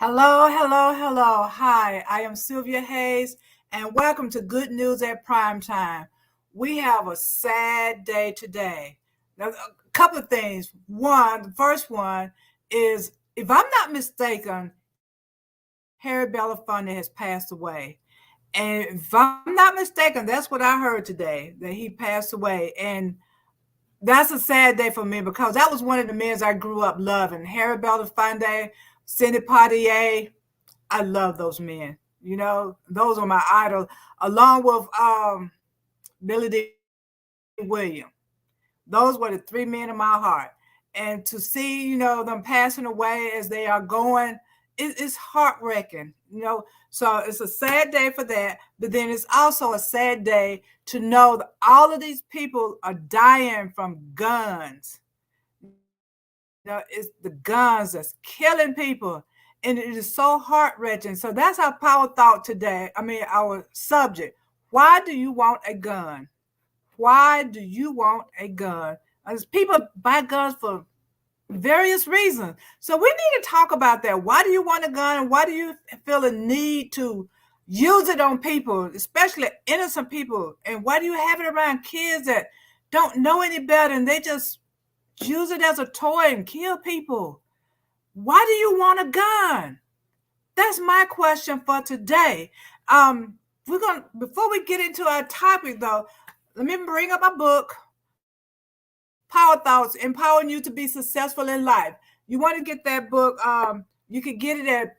Hello, hello, hello. Hi, I am Sylvia Hayes, and welcome to Good News at Primetime. We have a sad day today. Now, a couple of things. The first one is, if I'm not mistaken, Harry Belafonte has passed away. And if I'm not mistaken, that's what I heard today, that he passed away. And that's a sad day for me because that was one of the men I grew up loving. Harry Belafonte, Cindy Poitier. I love those men. Those are my idol, along with Billy D. Williams. Those were the three men in my heart. And to see, them passing away as they are going, it's heart-wrecking. So it's a sad day for that, but then it's also a sad day to know that all of these people are dying from guns. It's the guns that's killing people. And it is so heart-wrenching. So that's our power thought today. Our subject. Why do you want a gun? Why do you want a gun? As people buy guns for various reasons. So we need to talk about that. Why do you want a gun, and why do you feel a need to use it on people, especially innocent people? And why do you have it around kids that don't know any better and they just use it as a toy and kill people? Why do you want a gun? That's my question for today. We're gonna Before we get into our topic though, let me bring up my book, Power Thoughts, Empowering You to Be Successful in Life. You want to get that book, you can get it at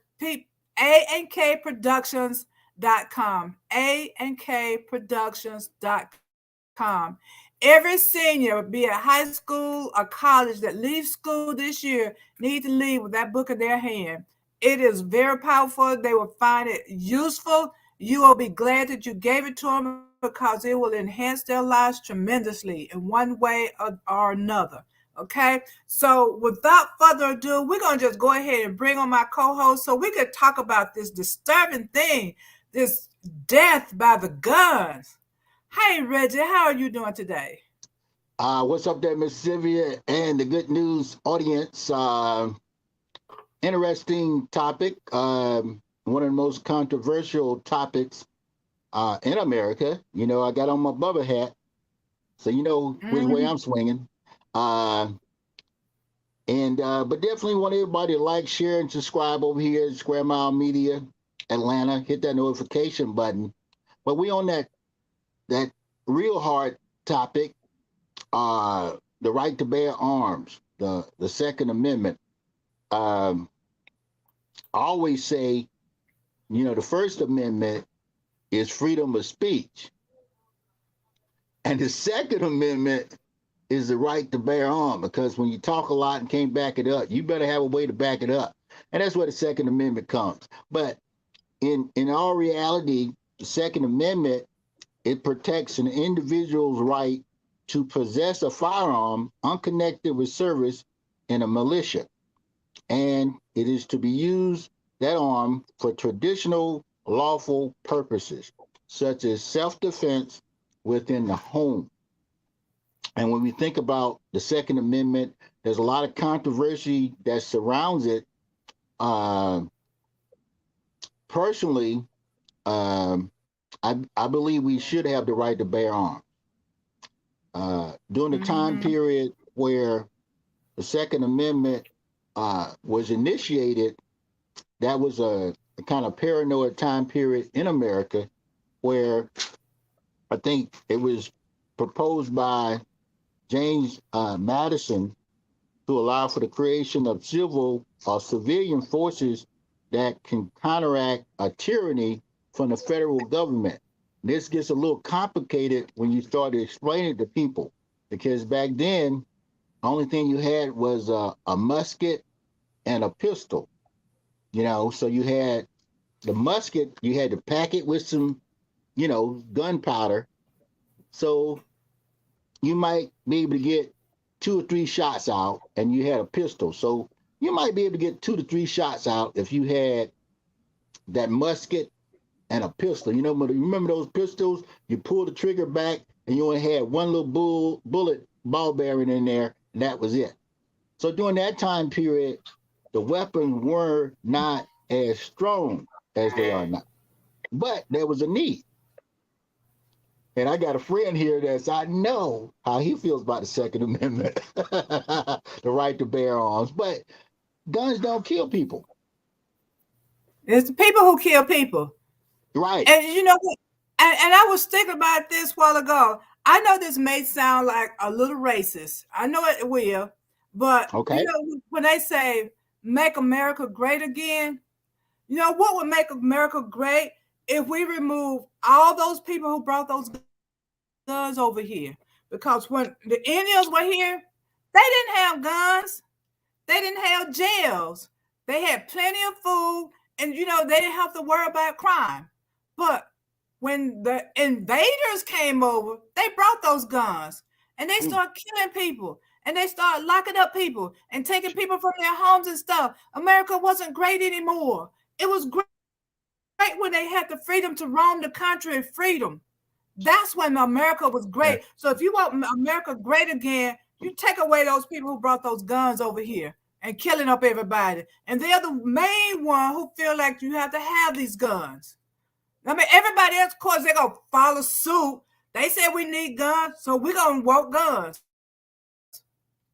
ankproductions.com. ankproductions.com. Every senior, be it high school or college, that leaves school this year need to leave with that book in their hand. It is very powerful. They will find it useful. You will be glad that you gave it to them because it will enhance their lives tremendously in one way or another. Okay, so without further ado, we're going to just go ahead and bring on my co-host so we could talk about this disturbing thing, this death by the guns. Hey, Reggie, how are you doing today? What's up there, Miss Sylvia and the good news audience? Interesting topic. One of the most controversial topics in America. I got on my Bubba hat, so you know which way I'm swinging. Uh, but definitely want everybody to like, share, and subscribe over here at Square Mile Media Atlanta. Hit that notification button. But we on that real hard topic, the right to bear arms, the Second Amendment. Um, I always say, the First Amendment is freedom of speech, and the Second Amendment is the right to bear arms. Because when you talk a lot and can't back it up, you better have a way to back it up, and that's where the Second Amendment comes. But in all reality, the Second Amendment, it protects an individual's right to possess a firearm unconnected with service in a militia, and it is to be used, that arm, for traditional lawful purposes, such as self-defense within the home. And when we think about the Second Amendment, there's a lot of controversy that surrounds it. Uh, Personally, um, I believe we should have the right to bear arms. During the time Mm-hmm. period where the Second Amendment was initiated, that was a kind of paranoid time period in America where I think it was proposed by James Madison to allow for the creation of civilian forces that can counteract a tyranny from the federal government. This gets a little complicated when you start to explain it to people, because back then, the only thing you had was a musket and a pistol. So you had the musket, you had to pack it with some, gunpowder. So you might be able to get 2 or 3 shots out, and you had a pistol. So you might be able to get 2 to 3 shots out if you had that musket and a pistol. Remember those pistols? You pull the trigger back, and you only had one little bullet ball bearing in there, and that was it. So during that time period, the weapons were not as strong as they are now. But there was a need. And I got a friend here that's I know how he feels about the Second Amendment, the right to bear arms. But guns don't kill people. It's the people who kill people. Right. And you know what? And I was thinking about this a while ago. I know this may sound like a little racist. I know it will. But, you Okay. know, when they say make America great again, you know what would make America great if we remove all those people who brought those guns over here? Because when the Indians were here, they didn't have guns. They didn't have jails. They had plenty of food, and you know they didn't have to worry about crime. But when the invaders came over, they brought those guns and they Mm. started killing people and they started locking up people and taking people from their homes and stuff. America wasn't great anymore. It was great when they had the freedom to roam the country in freedom. That's when America was Yeah. great. So if you want America great again, you take away those people who brought those guns over here and killing up everybody. And they're the main one who feel like you have to have these guns. I mean, everybody else, of course, they're going to follow suit. They said we need guns, so we're going to want guns.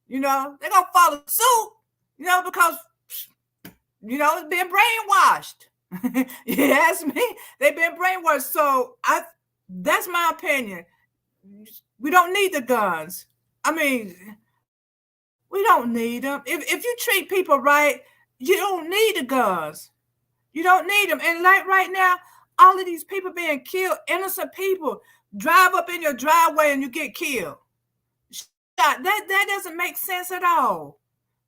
You know, they're going to follow suit, you know, because, you know, it's been brainwashed. You ask me, they've been brainwashed. So that's my opinion. We don't need the guns. I mean, we don't need them. If you treat people right, you don't need the guns. You don't need them. And like right now, all of these people being killed, innocent people, drive up in your driveway and you get killed. Shot. That doesn't make sense at all.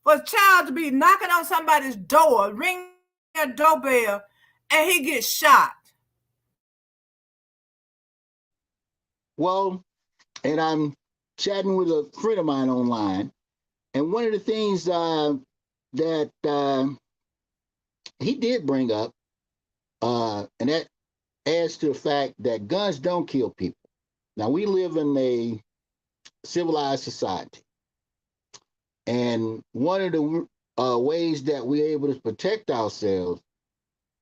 For a child to be knocking on somebody's door, ring their doorbell, and he gets shot. Well, and I'm chatting with a friend of mine online, and one of the things that he did bring up, and that adds to the fact that guns don't kill people. Now we live in a civilized society, and one of the ways that we're able to protect ourselves,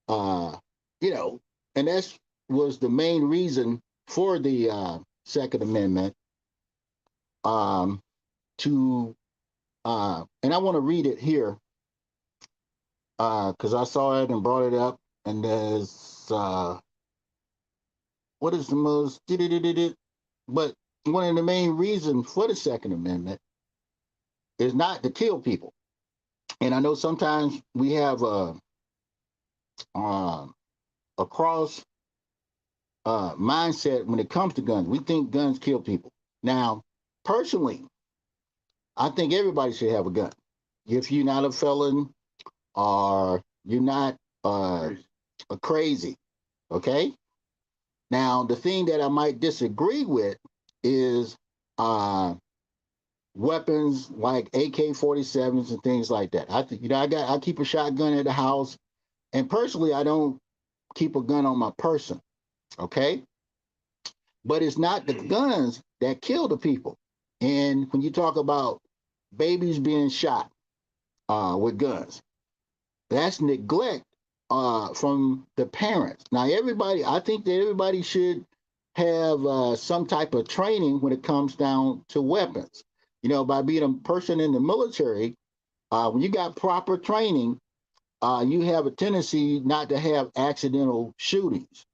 uh, you know, and that's was the main reason for the Second Amendment, um, to and I want to read it here because I saw it and brought it up, and there's what is the most, but one of the main reasons for the Second Amendment is not to kill people. And I know sometimes we have uh, a cross mindset when it comes to guns. We think guns kill people. Now, personally, I think everybody should have a gun. If you're not a felon or you're not a crazy, okay? Now, the thing that I might disagree with is uh, weapons like AK-47s and things like that. I think I keep a shotgun at the house, and personally, I don't keep a gun on my person. Okay, but it's not the guns that kill the people. And when you talk about babies being shot with guns, that's neglect from the parents. Now, everybody, I think that everybody should have some type of training when it comes down to weapons. You know, by being a person in the military, when you got proper training, you have a tendency not to have accidental shootings.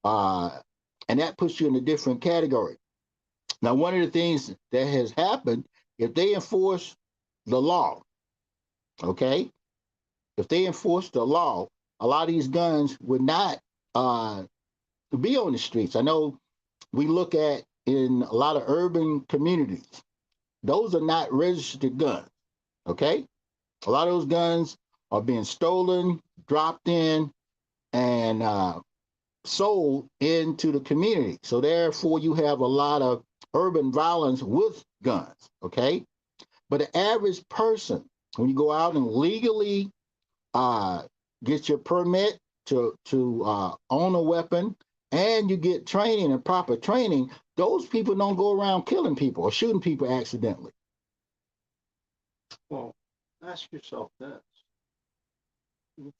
Uh, and that puts you in a different category. Now, one of the things that has happened, if they enforce the law, okay, if they enforce the law, a lot of these guns would not uh, be on the streets. I know we look at in a lot of urban communities, those are not registered guns, okay? A lot of those guns are being stolen, dropped in, and sold into the community. So therefore, you have a lot of urban violence with guns. Okay, but the average person, when you go out and legally uh, get your permit to own a weapon, and you get training and proper training, those people don't go around killing people or shooting people accidentally. Well, ask yourself this.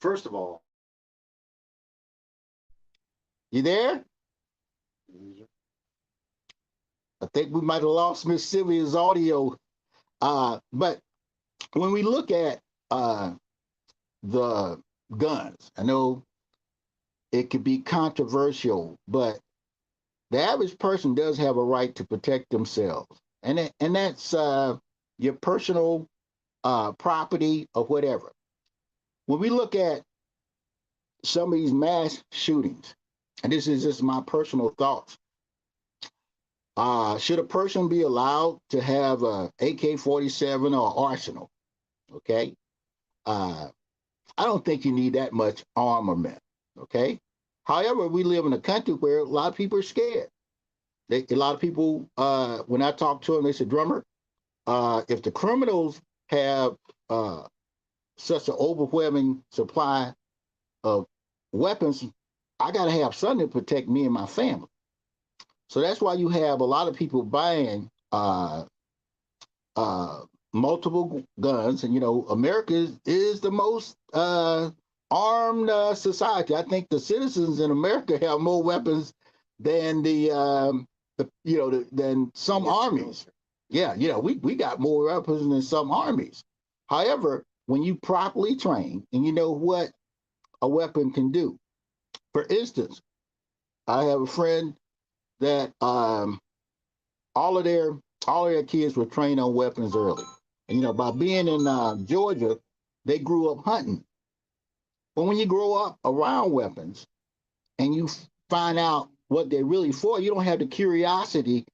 First of all, You there? I think we might have lost Miss Sylvia's audio. But when we look at the guns, I know it could be controversial, but the average person does have a right to protect themselves, and that's your personal property or whatever. When we look at some of these mass shootings, and this is just my personal thoughts, should a person be allowed to have a AK-47 or arsenal? Okay, I don't think you need that much armament. Okay, however, we live in a country where a lot of people are scared. A lot of people, when I talk to them, they say, "Drummer, if the criminals have such an overwhelming supply of weapons, I got to have something to protect me and my family." So that's why you have a lot of people buying multiple guns, and America is the most armed society. I think the citizens in America have more weapons than than some armies. Yeah, we got more weapons than some armies. However, when you properly train and you know what a weapon can do, for instance, I have a friend that all of their kids were trained on weapons early. And by being in Georgia, they grew up hunting. But when you grow up around weapons and you find out what they're really for, you don't have the curiosity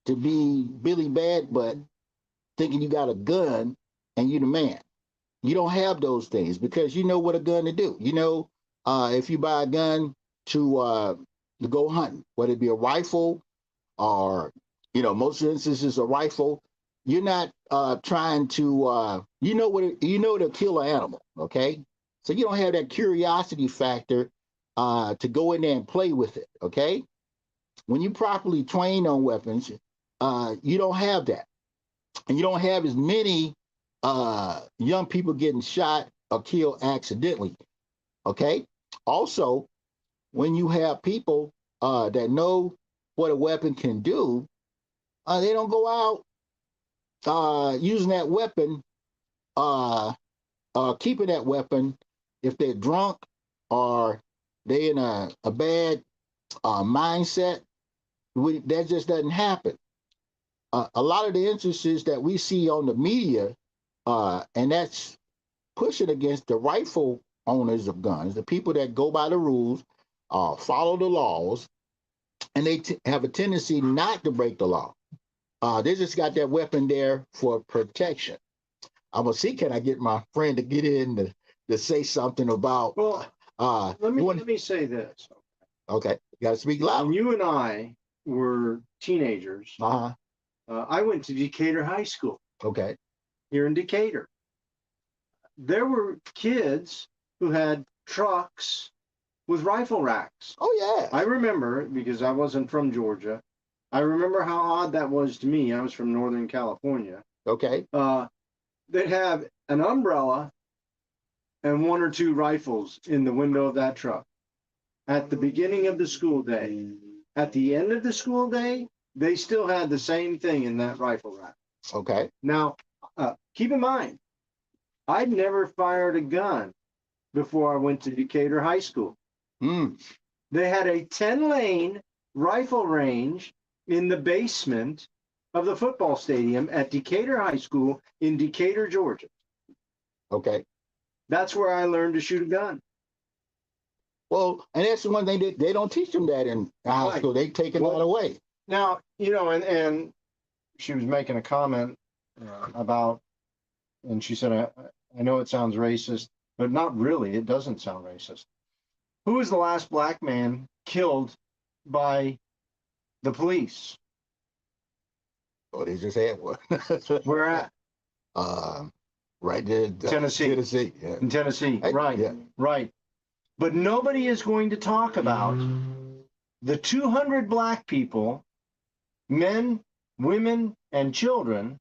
to be Billy Bad Butt thinking you got a gun and you the man. You don't have those things because you know what a gun to do. If you buy a gun to go hunting, whether it be a rifle or most instances a rifle, you're not trying to to kill an animal. Okay, so you don't have that curiosity factor to go in there and play with it. Okay, when you properly train on weapons, you don't have that, and you don't have as many young people getting shot or killed accidentally. Okay, also when you have people that know what a weapon can do, they don't go out using that weapon, keeping that weapon if they're drunk or they in a bad mindset. That just doesn't happen. A lot of the instances that we see on the media, and that's pushing against the rightful owners of guns, the people that go by the rules, follow the laws, and they have a tendency not to break the law. They just got that weapon there for protection. I'm gonna see, can I get my friend to get in to say something about? Well, let me say this. Okay, you gotta speak loud. When you and I were teenagers, I went to Decatur High School. Okay. Here in Decatur, there were kids who had trucks with rifle racks. Oh yeah. I remember, because I wasn't from Georgia, I remember how odd that was to me. I was from Northern California. Okay. They'd have an umbrella and one or two rifles in the window of that truck at the beginning of the school day. At the end of the school day, they still had the same thing in that rifle rack. Okay. Now, keep in mind, I'd never fired a gun before I went to Decatur High School. They had a 10-lane rifle range in the basement of the football stadium at Decatur High School in Decatur, Georgia. Okay. That's where I learned to shoot a gun. Well, and that's the one thing they don't teach them that in high school. They take it all away. Now, and she was making a comment about, and she said, I know it sounds racist, but not really. It doesn't sound racist. Who was the last black man killed by the police? Oh, they just had one. Where at? Right there. Tennessee. Tennessee, yeah. In Tennessee, right, yeah. Right. But nobody is going to talk about the 200 black people, men, women, and children,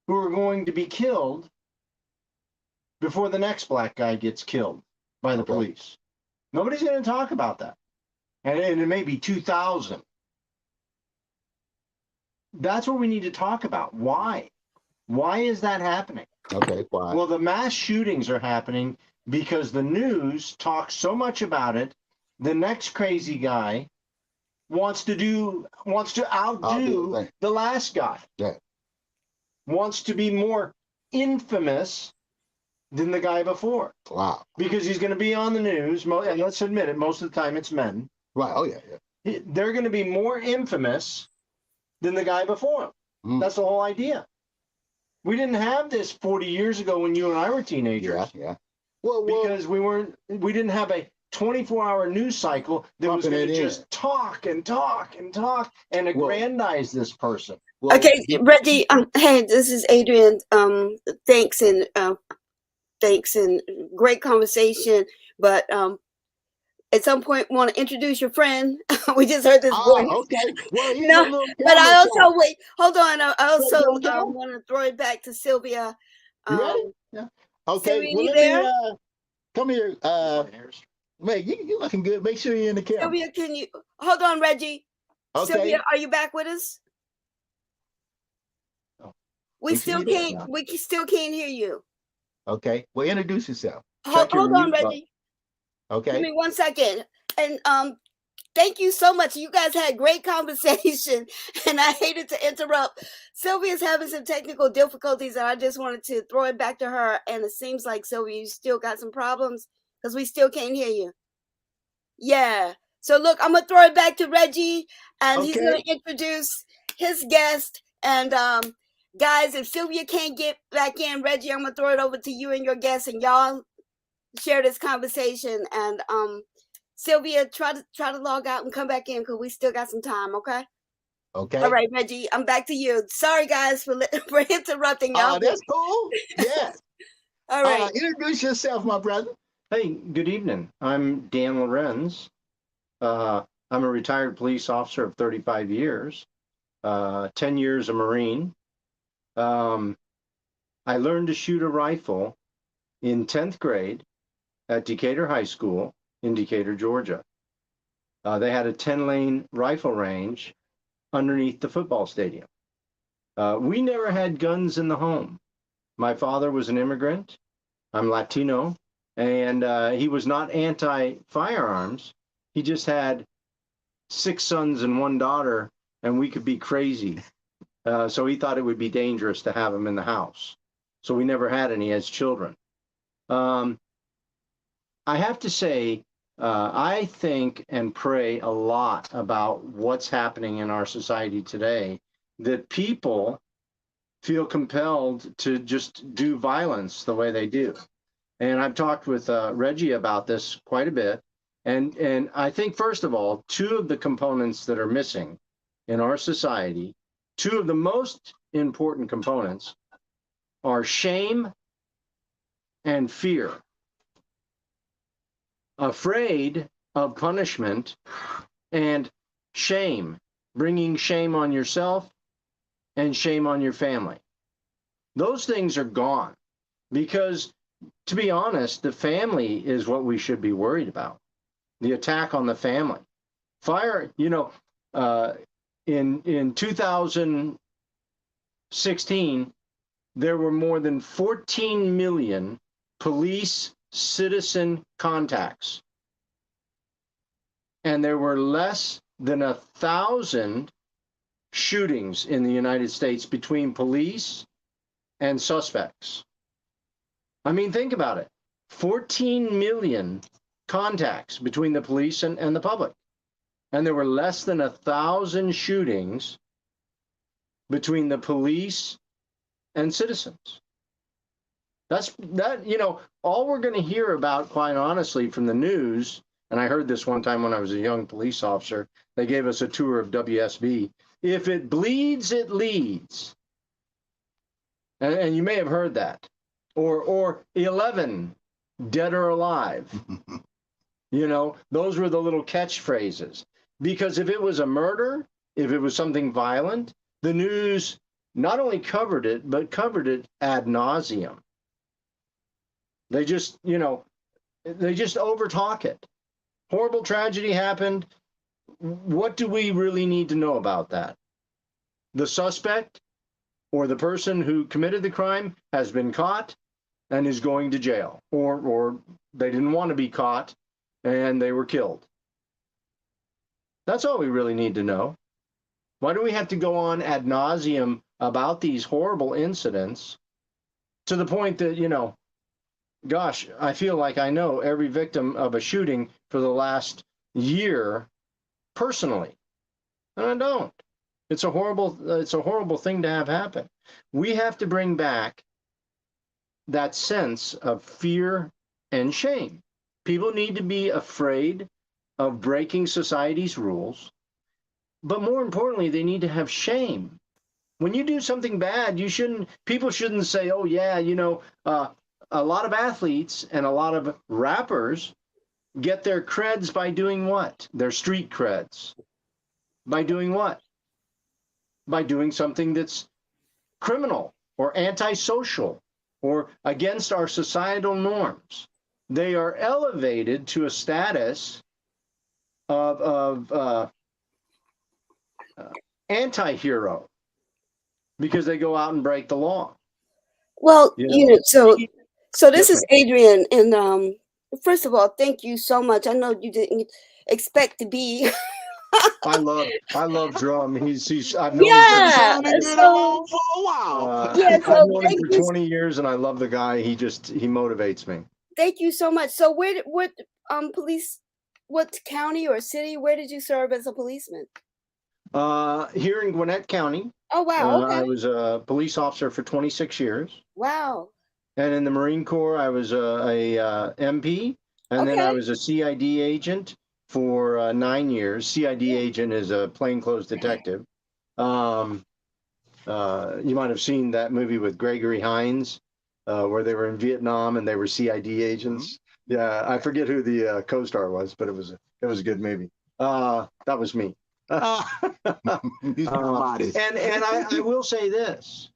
who are going to be killed before the next black guy gets killed by the police. Nobody's going to talk about that. and it may be 2,000. That's what we need to talk about. Why? Why is that happening? Okay, why? Well, the mass shootings are happening because the news talks so much about it. The next crazy guy wants to outdo the last guy. Yeah. Wants to be more infamous than the guy before. Wow. Because he's going to be on the news, and let's admit it, most of the time it's men. Right. Oh, yeah, yeah. They're going to be more infamous than the guy before him. Mm. That's the whole idea. We didn't have this 40 years ago when you and I were teenagers. Yeah, yeah. Well, because we didn't have a 24-hour news cycle that was going to just talk and talk and talk and aggrandize this person. Well, okay, Reggie. Hey, this is Adrian. Thanks and great conversation. But at some point, want to introduce your friend? We just heard this voice. Okay. Well, no, but I also wait. Hold on. I also want to throw it back to Sylvia. You ready? Yeah. Okay. Sylvia, well, you there? Come here. Meg, you looking good. Make sure you're in the camera. Sylvia, can you hold on, Reggie? Okay. Sylvia, are you back with us? We still can't. We still can't hear you. Okay. Well, introduce yourself. Hold on, Reggie. Okay. Give me 1 second. And thank you so much. You guys had great conversation, and I hated to interrupt. Sylvia's having some technical difficulties, and I just wanted to throw it back to her. And it seems like, Sylvia, you still got some problems because we still can't hear you. Yeah. So look, I'm gonna throw it back to Reggie, and he's gonna introduce his guest. And guys, if Sylvia can't get back in, Reggie, I'm gonna throw it over to you and your guest, and y'all share this conversation. And Sylvia, try to log out and come back in because we still got some time. Okay. Okay. All right, Reggie, I'm back to you. Sorry, guys, for interrupting y'all. Oh, that's cool. Yeah. All right. Introduce yourself, my brother. Hey, good evening. I'm Dan Lorenz. I'm a retired police officer of 35 years, 10 years a Marine. I learned to shoot a rifle in 10th grade at Decatur High School in Decatur, Georgia. They had a 10-lane rifle range underneath the football stadium. We never had guns in the home. My father was an immigrant. I'm Latino, and he was not anti-firearms. He just had 6 sons and 1 daughter, and we could be crazy. So he thought it would be dangerous to have them in the house. So we never had any as children. I have to say, I think and pray a lot about what's happening in our society today, that people feel compelled to just do violence the way they do. And I've talked with Reggie about this quite a bit. And I think, first of all, 2 of the components that are missing in our society, 2 of the most important components are shame and fear. Afraid of punishment and shame, bringing shame on yourself and shame on your family. Those things are gone because, to be honest, the family is what we should be worried about. The attack on the family. Fire, in 2016, there were more than 14 million police citizen contacts. And there were less than 1,000 shootings in the United States between police and suspects. I mean, think about it. 14 million contacts between the police and the public. And there were less than 1,000 shootings between the police and citizens. All we're going to hear about, quite honestly, from the news, and I heard this one time when I was a young police officer, they gave us a tour of WSB. If it bleeds, it leads. And you may have heard that. Or 11, dead or alive. Those were the little catchphrases. Because if it was a murder, if it was something violent, the news not only covered it, but covered it ad nauseum. They just overtalk it. Horrible tragedy happened. what do we really need to know about that? The suspect or the person who committed the crime has been caught and is going to jail, or they didn't want to be caught and they were killed. That's all we really need to know. Why do we have to go on ad nauseum about these horrible incidents to the point that, you know, gosh, I feel like I know every victim of a shooting for the last year personally, and I don't. It's a horrible thing to have happen. We have to bring back that sense of fear and shame. People need to be afraid of breaking society's rules, but more importantly, they need to have shame. When you do something bad, people shouldn't say, oh yeah, you know, a lot of athletes and a lot of rappers get their creds by doing what? Their street creds. By doing what? By doing something that's criminal or antisocial or against our societal norms. They are elevated to a status of anti-hero because they go out and break the law. Well, You know? So this Yes, is Adrian, and first of all, thank you so much. I know you didn't expect to be. I love Drum. I've known Yeah. him So for a while. yeah. I've So known him thank for you. 20 years, and I love the guy. He motivates me. Thank you so much. So what county or city? Where did you serve as a policeman? Here in Gwinnett County, Oh wow. I Okay. was a police officer for 26 years. Wow. And in the Marine Corps, I was a MP, and then I Okay. was a CID agent for 9 years. CID agent is a plainclothes detective. You might have seen that movie with Gregory Hines, where they were in Vietnam and they were CID agents. Yeah, I forget who the co-star was, but it was a good movie. That was me. And I will say this.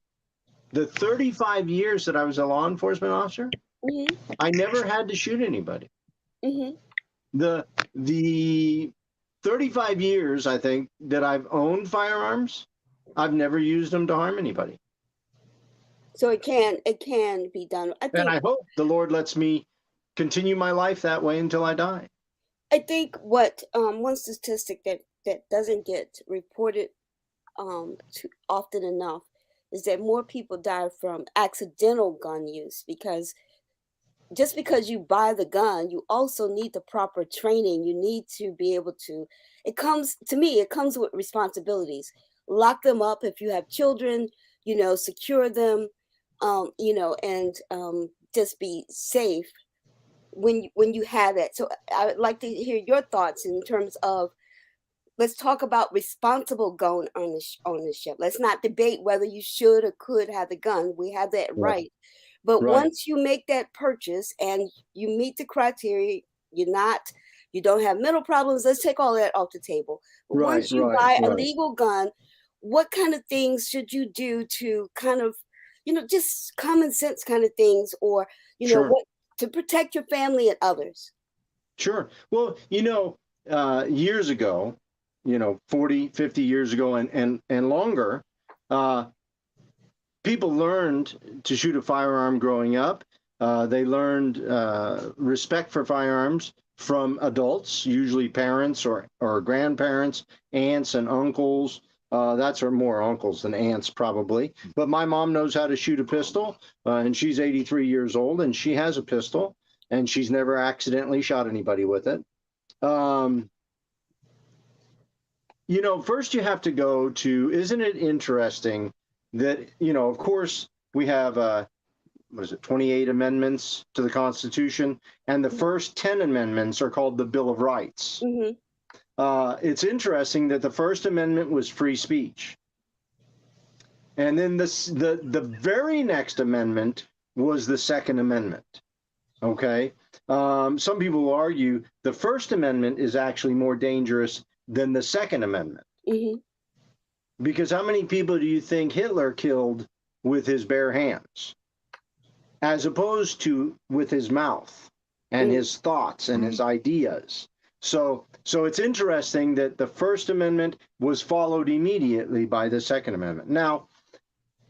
The 35 years that I was a law enforcement officer, Mm-hmm. I never had to shoot anybody. Mm-hmm. The 35 years, I think, that I've owned firearms, I've never used them to harm anybody. So it can be done. And I hope the Lord lets me continue my life that way until I die. I think what one statistic that doesn't get reported too often enough is that more people die from accidental gun use, because just because you buy the gun, you also need the proper training. You need to be able to, it comes with responsibilities. Lock them up if you have children, secure them, and just be safe when you have that. So I would like to hear your thoughts in terms of, let's talk about responsible gun ownership. Let's not debate whether you should or could have the gun. We have that right. But once you make that purchase and you meet the criteria, you don't have mental problems, let's take all that off the table. But once you buy a legal gun, what kind of things should you do to kind of, just common sense kind of things, or, what to protect your family and others? Sure. Well, years ago, 40, 50 years ago and longer, people learned to shoot a firearm growing up. They learned respect for firearms from adults, usually parents or grandparents, aunts and uncles. That's more uncles than aunts, probably. But my mom knows how to shoot a pistol, and she's 83 years old, and she has a pistol, and she's never accidentally shot anybody with it. First you have to go to, isn't it interesting that, of course, we have, 28 amendments to the Constitution, and the first 10 amendments are called the Bill of Rights. Mm-hmm. It's interesting that the First Amendment was free speech. And then the very next amendment was the Second Amendment. Okay? Some people will argue the First Amendment is actually more dangerous than the Second Amendment. Mm-hmm. Because how many people do you think Hitler killed with his bare hands, as opposed to with his mouth and his thoughts and his ideas? So it's interesting that the First Amendment was followed immediately by the Second Amendment. Now,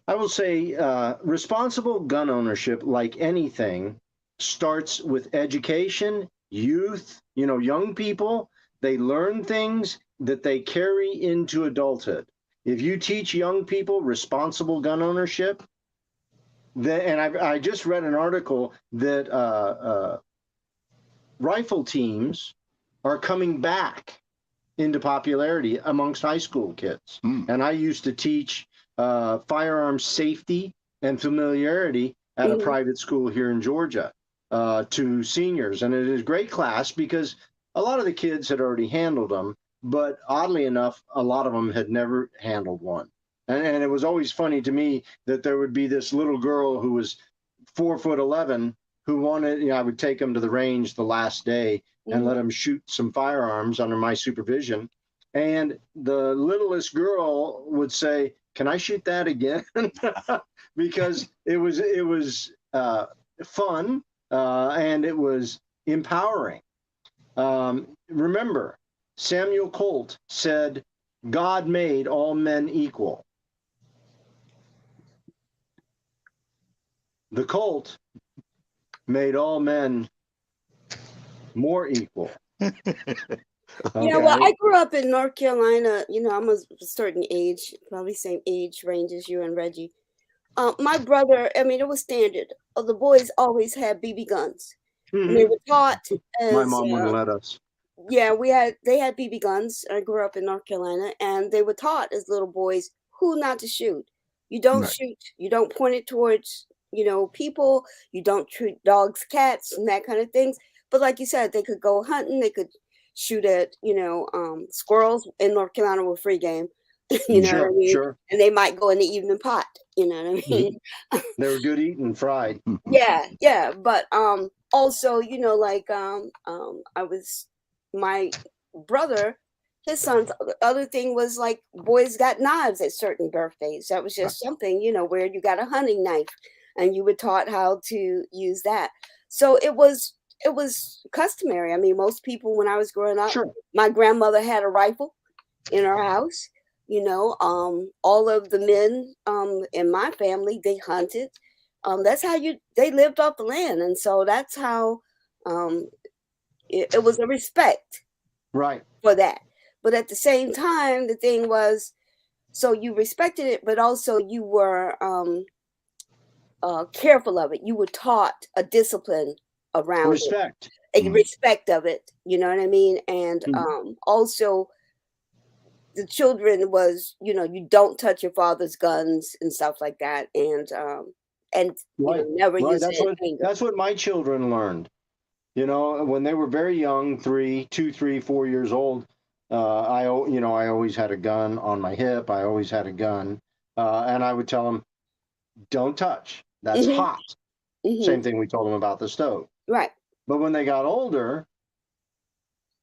I will say responsible gun ownership, like anything, starts with education, youth, young people. They learn things that they carry into adulthood. If you teach young people responsible gun ownership, and I just read an article that rifle teams are coming back into popularity amongst high school kids. And I used to teach firearms safety and familiarity at a private school here in Georgia to seniors. And it is a great class because a lot of the kids had already handled them, but oddly enough, a lot of them had never handled one. And it was always funny to me that there would be this little girl who was 4'11" who wanted, I would take them to the range the last day and let them shoot some firearms under my supervision. And the littlest girl would say, "Can I shoot that again?" Because it was fun and it was empowering. Remember, Samuel Colt said, "God made all men equal." The Colt made all men more equal. Yeah, well, I grew up in North Carolina. I'm a certain age, probably same age range as you and Reggie. My brother, it was standard. The boys always had BB guns. And they were taught as my mom wouldn't let us. Yeah, they had BB guns. I grew up in North Carolina, and they were taught as little boys who not to shoot. You don't shoot. You don't point it towards people. You don't treat dogs, cats, and that kind of things. But like you said, they could go hunting. They could shoot at squirrels. In North Carolina with free game. You know what I mean? Sure. And they might go in the evening pot. You know what I mean? They were good eating, fried. Yeah. But also, I was my brother, his son's other thing was like boys got knives at certain birthdays. That was just something, where you got a hunting knife and you were taught how to use that. So it was customary. I mean, most people when I was growing up, my grandmother had a rifle in her house. All of the men in my family, they hunted. That's how they lived off the land. And so that's how it was a respect for that. But at the same time, the thing was, so you respected it, but also you were careful of it. You were taught a discipline around respect. A respect of it. You know what I mean? And also the children was, you don't touch your father's guns and stuff like that. And never use it in anger. That's what my children learned. When they were very young, 2, 3, 4 years old, I always had a gun on my hip. I always had a gun. And I would tell them, don't touch. That's hot. Same thing we told them about the stove. Right. But when they got older,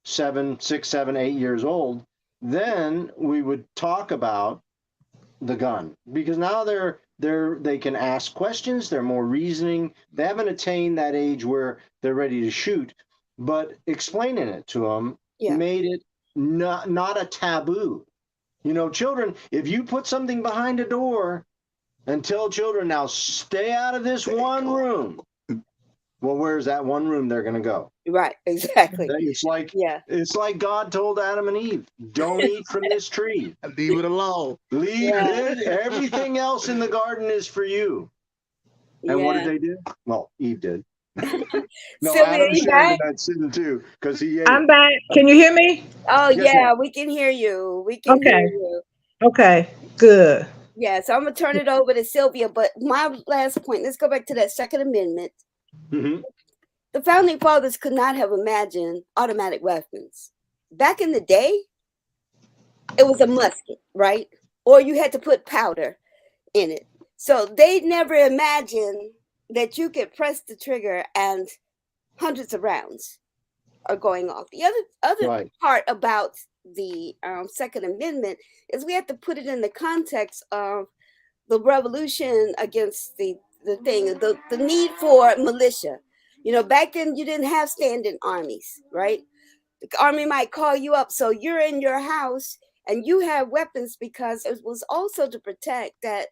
6, 7, 8 years old, then we would talk about the gun because now they can ask questions. They're more reasoning. They haven't attained that age where they're ready to shoot, but explaining it to them made it not a taboo. Children, if you put something behind a door and tell children, now stay out of this one room, well, where's that one room they're going to go? Right, exactly. It's like God told Adam and Eve, don't eat from this tree. Leave it alone. Leave it. Everything else in the garden is for you. And what did they do? Well, Eve did. No, Adam shared in that sin too, because he ate. I'm back. Can you hear me? Oh, yes, we can hear you. We can hear you. Okay, good. Yeah, so I'm going to turn it over to Sylvia. But my last point, let's go back to that Second Amendment. The founding fathers could not have imagined automatic weapons. Back in the day, it was a musket, right? Or you had to put powder in it. So they never imagined that you could press the trigger and hundreds of rounds are going off. The other part about the Second Amendment is we have to put it in the context of the revolution against the need for militia. Back then you didn't have standing armies, right? The army might call you up, so you're in your house and you have weapons because it was also to protect that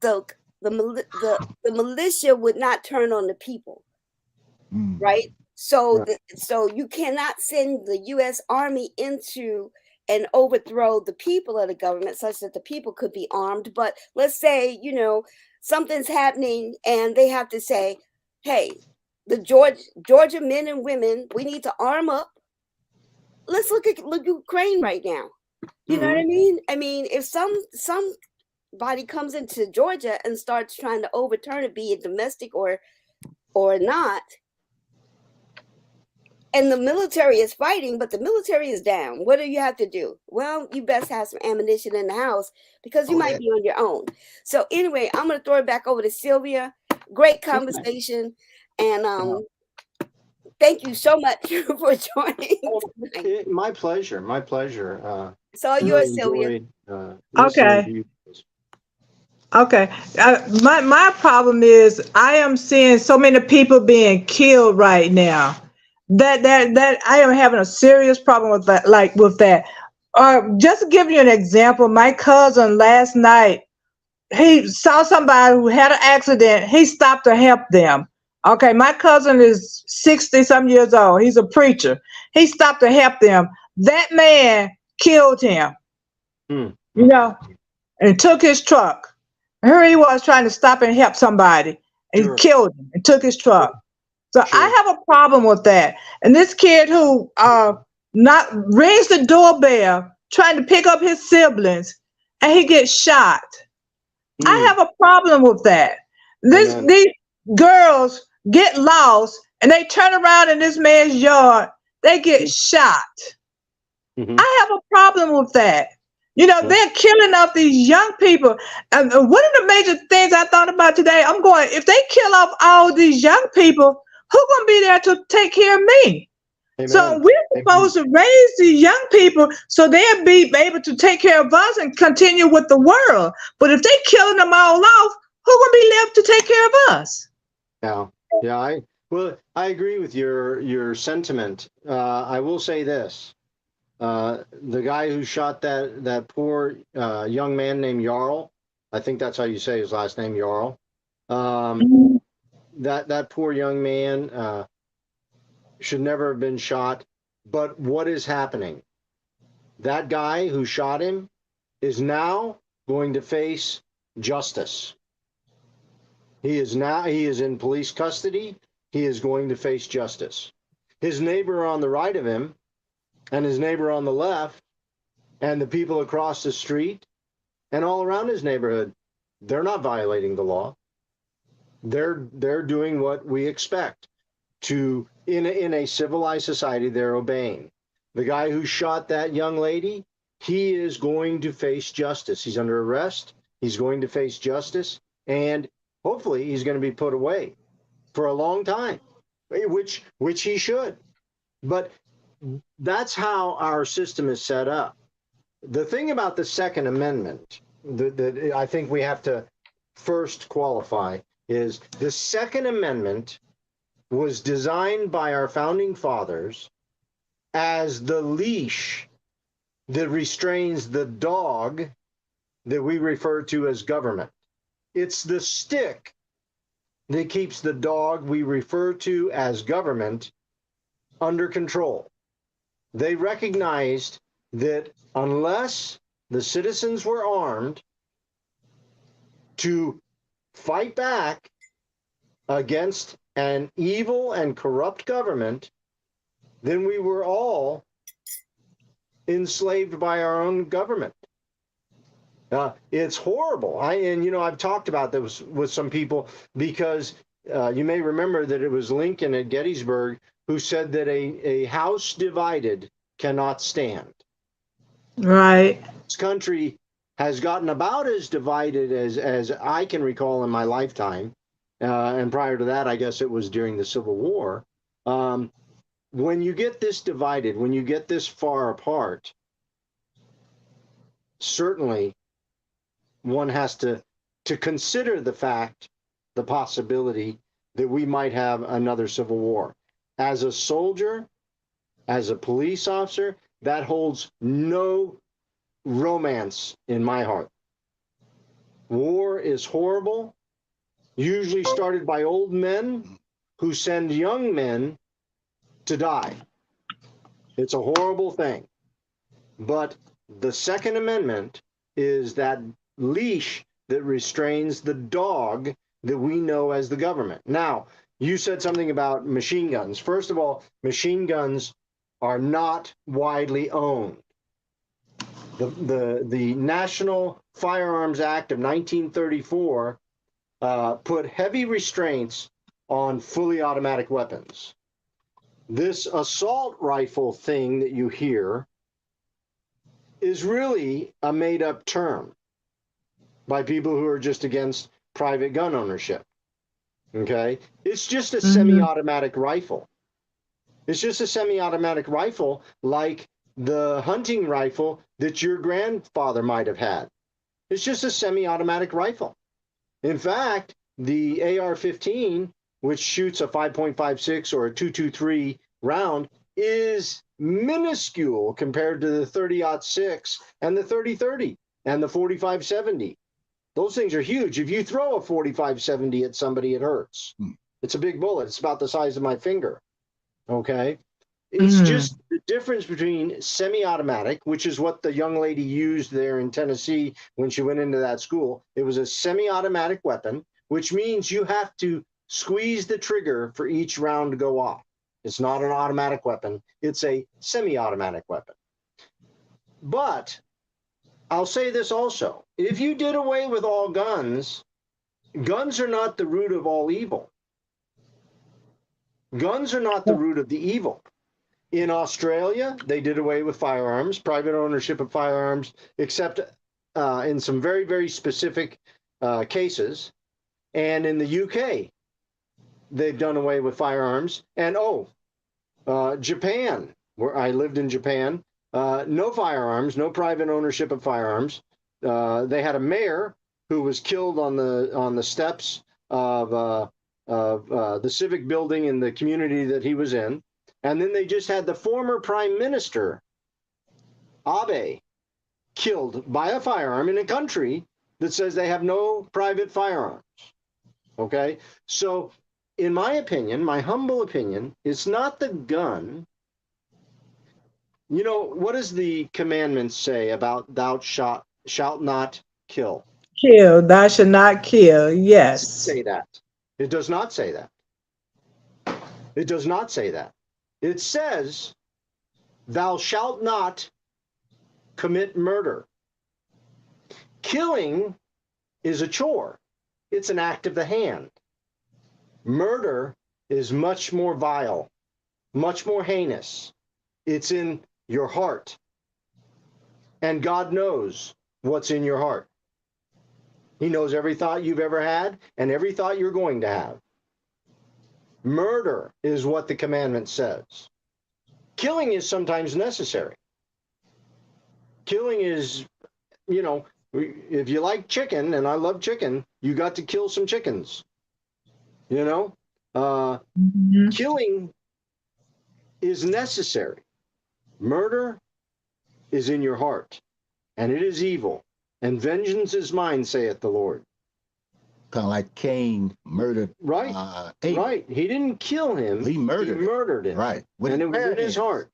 the the militia would not turn on the people, right? So Right. so you cannot send the U.S. Army into and overthrow the people of the government such that the people could be armed. But let's say, something's happening and they have to say, hey, the Georgia men and women, we need to arm up. Let's look at Ukraine right now. You know what I mean? I mean, if somebody comes into Georgia and starts trying to overturn it, be it domestic or not, and the military is fighting, but the military is down, what do you have to do? Well, you best have some ammunition in the house because you might be on your own. So anyway, I'm going to throw it back over to Sylvia. Great conversation. And thank you so much for joining. My pleasure. My pleasure. It's all yours, Sylvia. Okay. Okay. My problem is I am seeing so many people being killed right now. That I am having a serious problem with that. Like with that. Just to give you an example, my cousin last night, he saw somebody who had an accident. He stopped to help them. Okay, my cousin is 60 some years old. He's a preacher. He stopped to help them. That man killed him, and took his truck. Here he was trying to stop and help somebody, and he killed him and took his truck. So I have a problem with that. And this kid who not rings the doorbell trying to pick up his siblings, and he gets shot. I have a problem with that. These girls get lost and they turn around in this man's yard, they get shot. I have a problem with that. They're killing off these young people. And one of the major things I thought about today, I'm going, if they kill off all these young people, who's going to be there to take care of me? Amen. So we're supposed to raise these young people so they'll be able to take care of us and continue with the world. But if they're killing them all off, who's going to be left to take care of us? Yeah. I agree with your sentiment. I will say this. The guy who shot that poor young man named Jarl, I think that's how you say his last name, Jarl. That poor young man should never have been shot. But what is happening? That guy who shot him is now going to face justice. He is in police custody. He is going to face justice. His neighbor on the right of him and his neighbor on the left and the people across the street and all around his neighborhood, they're not violating the law. They're doing what we expect. In a civilized society, they're obeying. The guy who shot that young lady, he is going to face justice. He's under arrest. He's going to face justice, and hopefully he's going to be put away for a long time, which he should. But that's how our system is set up. The thing about the Second Amendment that I think we have to first qualify is the Second Amendment was designed by our founding fathers as the leash that restrains the dog that we refer to as government. It's the stick that keeps the dog we refer to as government under control. They recognized that unless the citizens were armed to fight back against an evil and corrupt government, then we were all enslaved by our own government. It's horrible. I've talked about this with some people because you may remember that it was Lincoln at Gettysburg who said that a house divided cannot stand. Right. This country has gotten about as divided as I can recall in my lifetime. And prior to that, I guess it was during the Civil War. When you get this divided, when you get this far apart, certainly one has to consider the possibility that we might have another civil war. As a soldier, as a police officer, that holds no romance in my heart. War is horrible, usually started by old men who send young men to die. It's a horrible thing. But the Second Amendment is that leash that restrains the dog that we know as the government. Now, you said something about machine guns. First of all, machine guns are not widely owned. The National Firearms Act of 1934 put heavy restraints on fully automatic weapons. This assault rifle thing that you hear is really a made-up term by people who are just against private gun ownership. Okay? It's just a semi-automatic rifle. It's just a semi-automatic rifle like the hunting rifle that your grandfather might have had. It's just a semi-automatic rifle. In fact, the AR-15, which shoots a 5.56 or a 223 round, is minuscule compared to the 30-06 and the 30-30 and the 45-70. Those things are huge. If you throw a 45-70 at somebody, it hurts. It's a big bullet. It's about the size of my finger. Okay? It's just the difference between semi-automatic, which is what the young lady used there in Tennessee when she went into that school. It was a semi-automatic weapon, which means you have to squeeze the trigger for each round to go off. It's not an automatic weapon. It's a semi-automatic weapon. But I'll say this also. If you did away with all guns, guns are not the root of all evil. Guns are not the root of the evil. In Australia, they did away with firearms, private ownership of firearms, except in some very, very specific cases. And in the UK, they've done away with firearms. And Japan, where I lived in Japan, no firearms, no private ownership of firearms. They had a mayor who was killed on the steps of the civic building in the community that he was in. And then they just had the former prime minister, Abe, killed by a firearm in a country that says they have no private firearms. Okay? So, in my opinion, my humble opinion, it's not the gun. You know, what does the commandments say about thou shalt not kill? Kill, thou shalt not kill. Yes. It doesn't say that. It does not say that. It does not say that. It says, thou shalt not commit murder. Killing is a chore. It's an act of the hand. Murder is much more vile, much more heinous. It's in your heart. And God knows what's in your heart. He knows every thought you've ever had and every thought you're going to have. Murder is what the commandment says. Killing is sometimes necessary. Killing is, you know, if you like chicken, and I love chicken, you got to kill some chickens. You know? Killing is necessary. Murder is in your heart, and it is evil. And vengeance is mine, saith the Lord. Kind of like Cain murdered Right. Abel. Right. He didn't kill him. He murdered him. Right. And it was in his heart.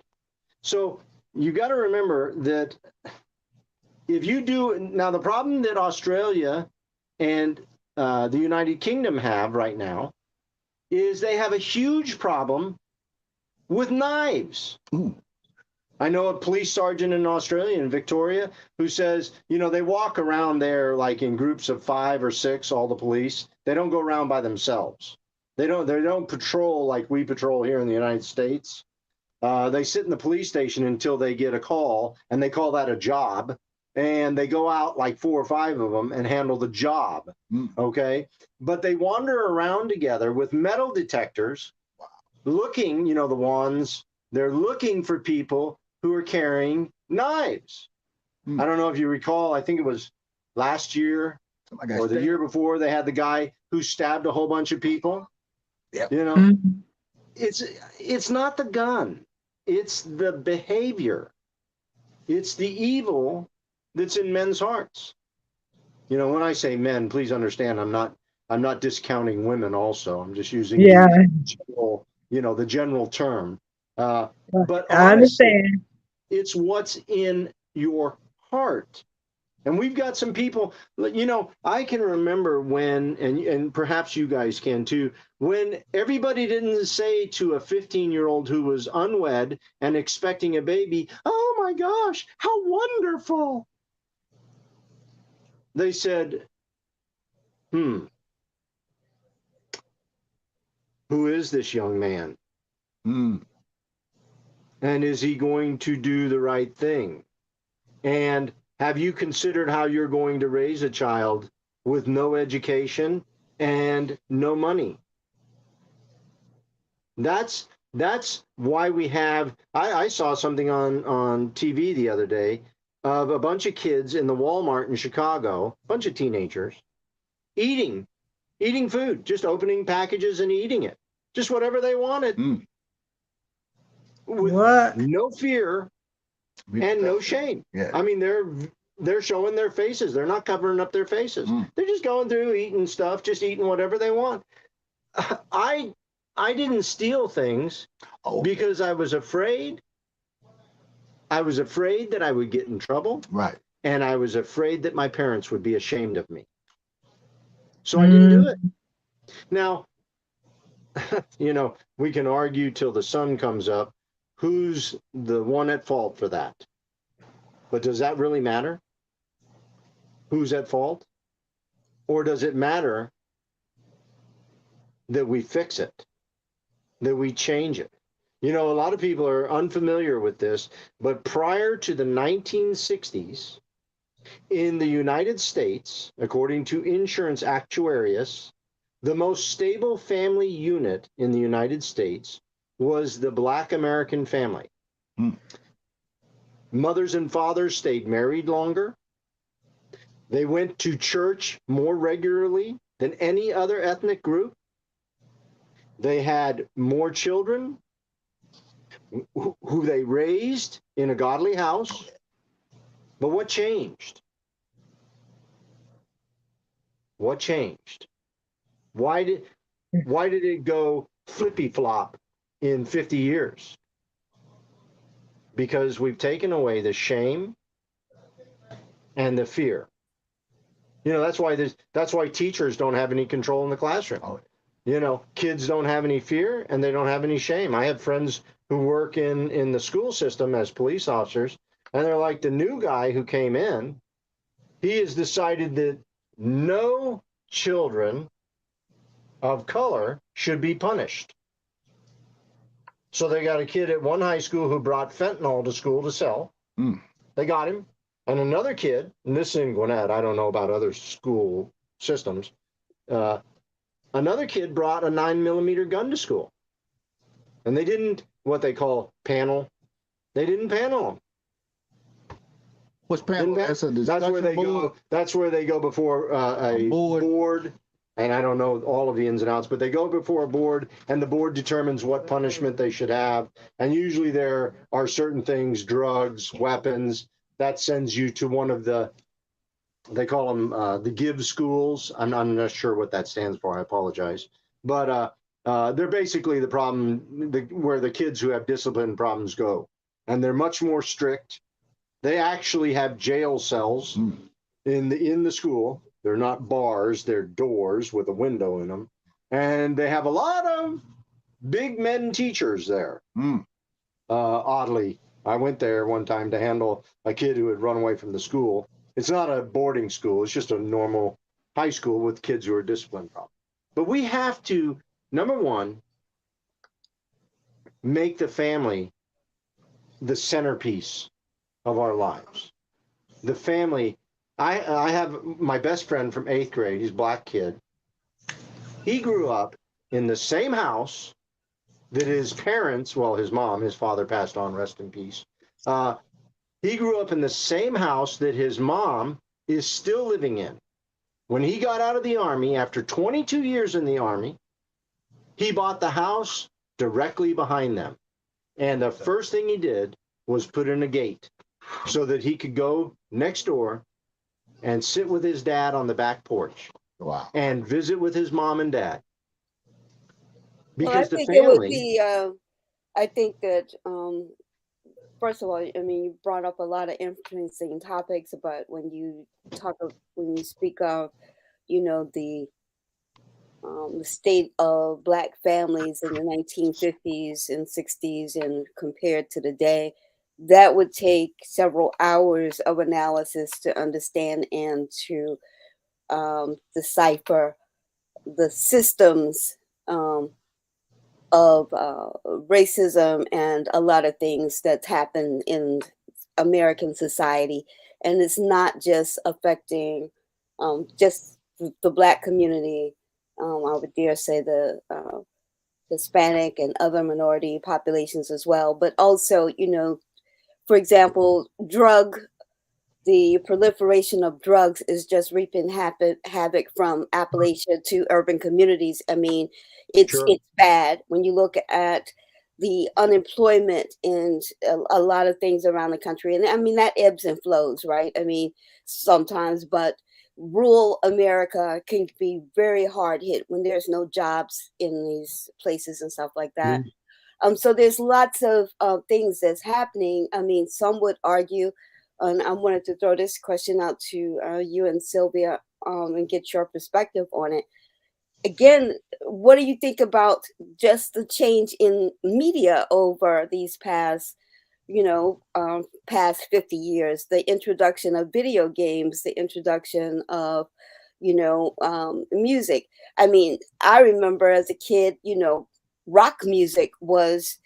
So you got to remember that if you do, now the problem that Australia and the United Kingdom have right now is they have a huge problem with knives. Ooh. I know a police sergeant in Australia, in Victoria, who says, you know, they walk around there like in groups of 5 or 6, all the police. They don't go around by themselves. They don't patrol like we patrol here in the United States. They sit in the police station until they get a call, and they call that a job. And they go out like 4 or 5 of them and handle the job. Okay? But they wander around together with metal detectors, looking, you know, the ones, they're looking for people who are carrying knives. I don't know if you recall, I think it was last year or the year before, they had the guy who stabbed a whole bunch of people. Yep. You know, it's not the gun. it's the behavior. It's the evil that's in men's hearts. You know, when I say men, please understand, I'm not discounting women also. I'm just using Yeah, the general, the general term. But I honestly, understand. it's what's in your heart. And we've got some people, I can remember when, and perhaps you guys can too, when everybody didn't say to a 15-year-old who was unwed and expecting a baby, "Oh my gosh, how wonderful." They said, who is this young man? Mm. And is he going to do the right thing? And have you considered how you're going to raise a child with no education and no money? That's why we have. I saw something on TV the other day of a bunch of kids in the Walmart in Chicago, a bunch of teenagers, eating food, just opening packages and eating it, just whatever they wanted, with What? no fear and no shame. Yeah. I mean, they're showing their faces. They're not covering up their faces. They're just going through eating stuff, just eating whatever they want. I didn't steal things because I was afraid. I was afraid that I would get in trouble. Right. And I was afraid that my parents would be ashamed of me. So I didn't do it. Now, we can argue till the sun comes up who's the one at fault for that. But does that really matter? Who's at fault? Or does it matter that we fix it, that we change it? A lot of people are unfamiliar with this, but prior to the 1960s, in the United States, according to Insurance Actuarius, the most stable family unit in the United States was the Black American family. Mothers and fathers stayed married longer. They went to church more regularly than any other ethnic group. They had more children who they raised in a godly house. But what changed? What changed? Why did it go flippy-flop in 50 years? Because we've taken away the shame and the fear. That's why teachers don't have any control in the classroom. Kids don't have any fear and they don't have any shame. I have friends who work in the school system as police officers, and they're like, the new guy who came in, he has decided that no children of color should be punished. So they got a kid at one high school who brought fentanyl to school to sell. They got him. And another kid, and this in Gwinnett, I don't know about other school systems, another kid brought a 9mm gun to school. And they didn't, what they call panel, they didn't panel him. What's panel? That's where they go. That's where they go before a board. And I don't know all of the ins and outs, but they go before a board, and the board determines what punishment they should have. And usually there are certain things, drugs, weapons, that sends you to one of they call them the give schools. I'm not sure what that stands for. I apologize. But they're basically the problem where the kids who have discipline problems go. And they're much more strict. They actually have jail cells in the school. They're not bars, they're doors with a window in them. And they have a lot of big men teachers there. Oddly, I went there one time to handle a kid who had run away from the school. It's not a boarding school, it's just a normal high school with kids who are discipline problems. But we have to, number one, make the family the centerpiece of our lives. The family. I have my best friend from 8th grade. He's a black kid. He grew up in the same house that his parents, well, his mom, his father passed on, rest in peace. He grew up in the same house that his mom is still living in. When he got out of the Army, after 22 years in the Army, he bought the house directly behind them. And the first thing he did was put in a gate so that he could go next door and sit with his dad on the back porch. Wow. And visit with his mom and dad. Well, Because the family. I think that, first of all, I mean, you brought up a lot of interesting topics, but when you speak of, the state of Black families in the 1950s and 60s and compared to today, that would take several hours of analysis to understand and to decipher the systems of racism and a lot of things that's happened in American society. And it's not just affecting just the Black community. I would dare say the Hispanic and other minority populations as well, but also, for example, the proliferation of drugs is just reaping havoc from Appalachia to urban communities. I mean, it's bad when you look at the unemployment in a lot of things around the country. And I mean, that ebbs and flows, right? I mean, sometimes, but rural America can be very hard hit when there's no jobs in these places and stuff like that. So there's lots of things that's happening. I mean, some would argue, and I wanted to throw this question out to you and Sylvia and get your perspective on it. Again, what do you think about just the change in media over these past 50 years? The introduction of video games, the introduction of, music. I mean, I remember as a kid, rock music was,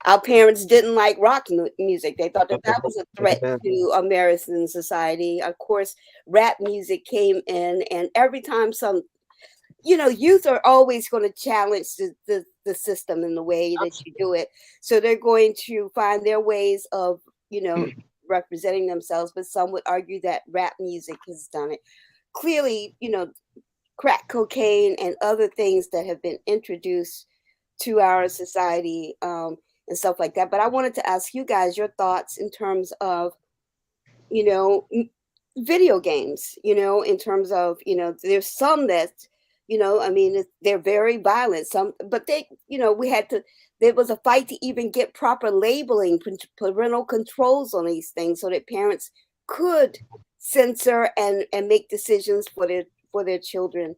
our parents didn't like rock music. They thought that was a threat to American society. Of course, rap music came in, and every time youth are always going to challenge the system in the way that you do it. So they're going to find their ways of, representing themselves. But some would argue that rap music has done it. Clearly, crack cocaine and other things that have been introduced to our society and stuff like that. But I wanted to ask you guys your thoughts in terms of, video games, in terms of, there's some that, I mean, they're very violent. But they, there was a fight to even get proper labeling, parental controls on these things so that parents could censor and make decisions for their children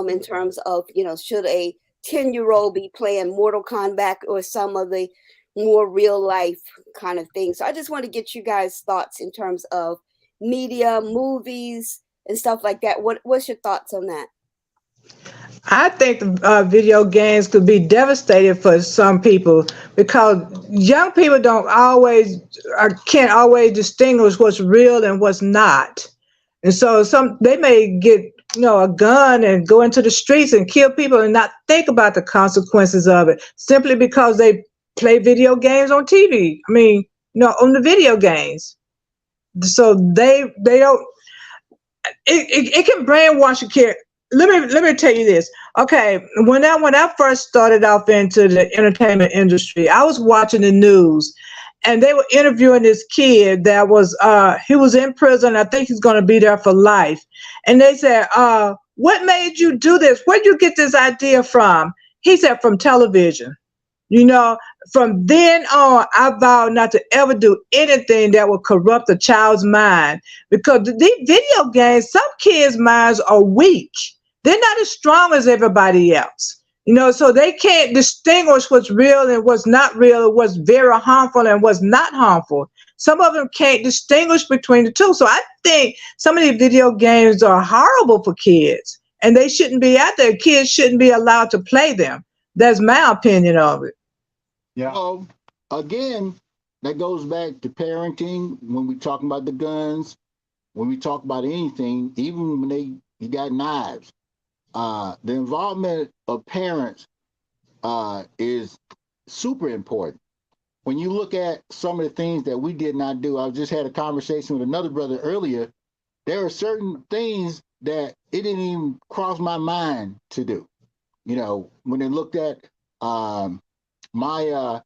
in terms of, should a 10-year-old be playing Mortal Kombat or some of the more real life kind of things. So I just want to get you guys' thoughts in terms of media, movies, and stuff like that. What's your thoughts on that? I think video games could be devastating for some people because young people can't always distinguish what's real and what's not. And so they may get, a gun and go into the streets and kill people and not think about the consequences of it simply because they play video games on TV. I mean, on the video games. So they don't, it can brainwash a kid. Let me tell you this. Okay, when I first started off into the entertainment industry, I was watching the news, and they were interviewing this kid that was he was in prison. I think he's going to be there for life. And they said, "What made you do this? Where'd you get this idea from?" He said, "From television." From then on, I vowed not to ever do anything that would corrupt a child's mind because these video games, some kids' minds are weak. They're not as strong as everybody else, so they can't distinguish what's real and what's not real, what's very harmful and what's not harmful. Some of them can't distinguish between the two. So I think some of these video games are horrible for kids and they shouldn't be out there. Kids shouldn't be allowed to play them. That's my opinion of it. Yeah. So again, that goes back to parenting when we talk about the guns, when we talk about anything, even when you got knives. The involvement of parents is super important. When you look at some of the things that we did not do, I just had a conversation with another brother earlier. There are certain things that it didn't even cross my mind to do. When they looked at my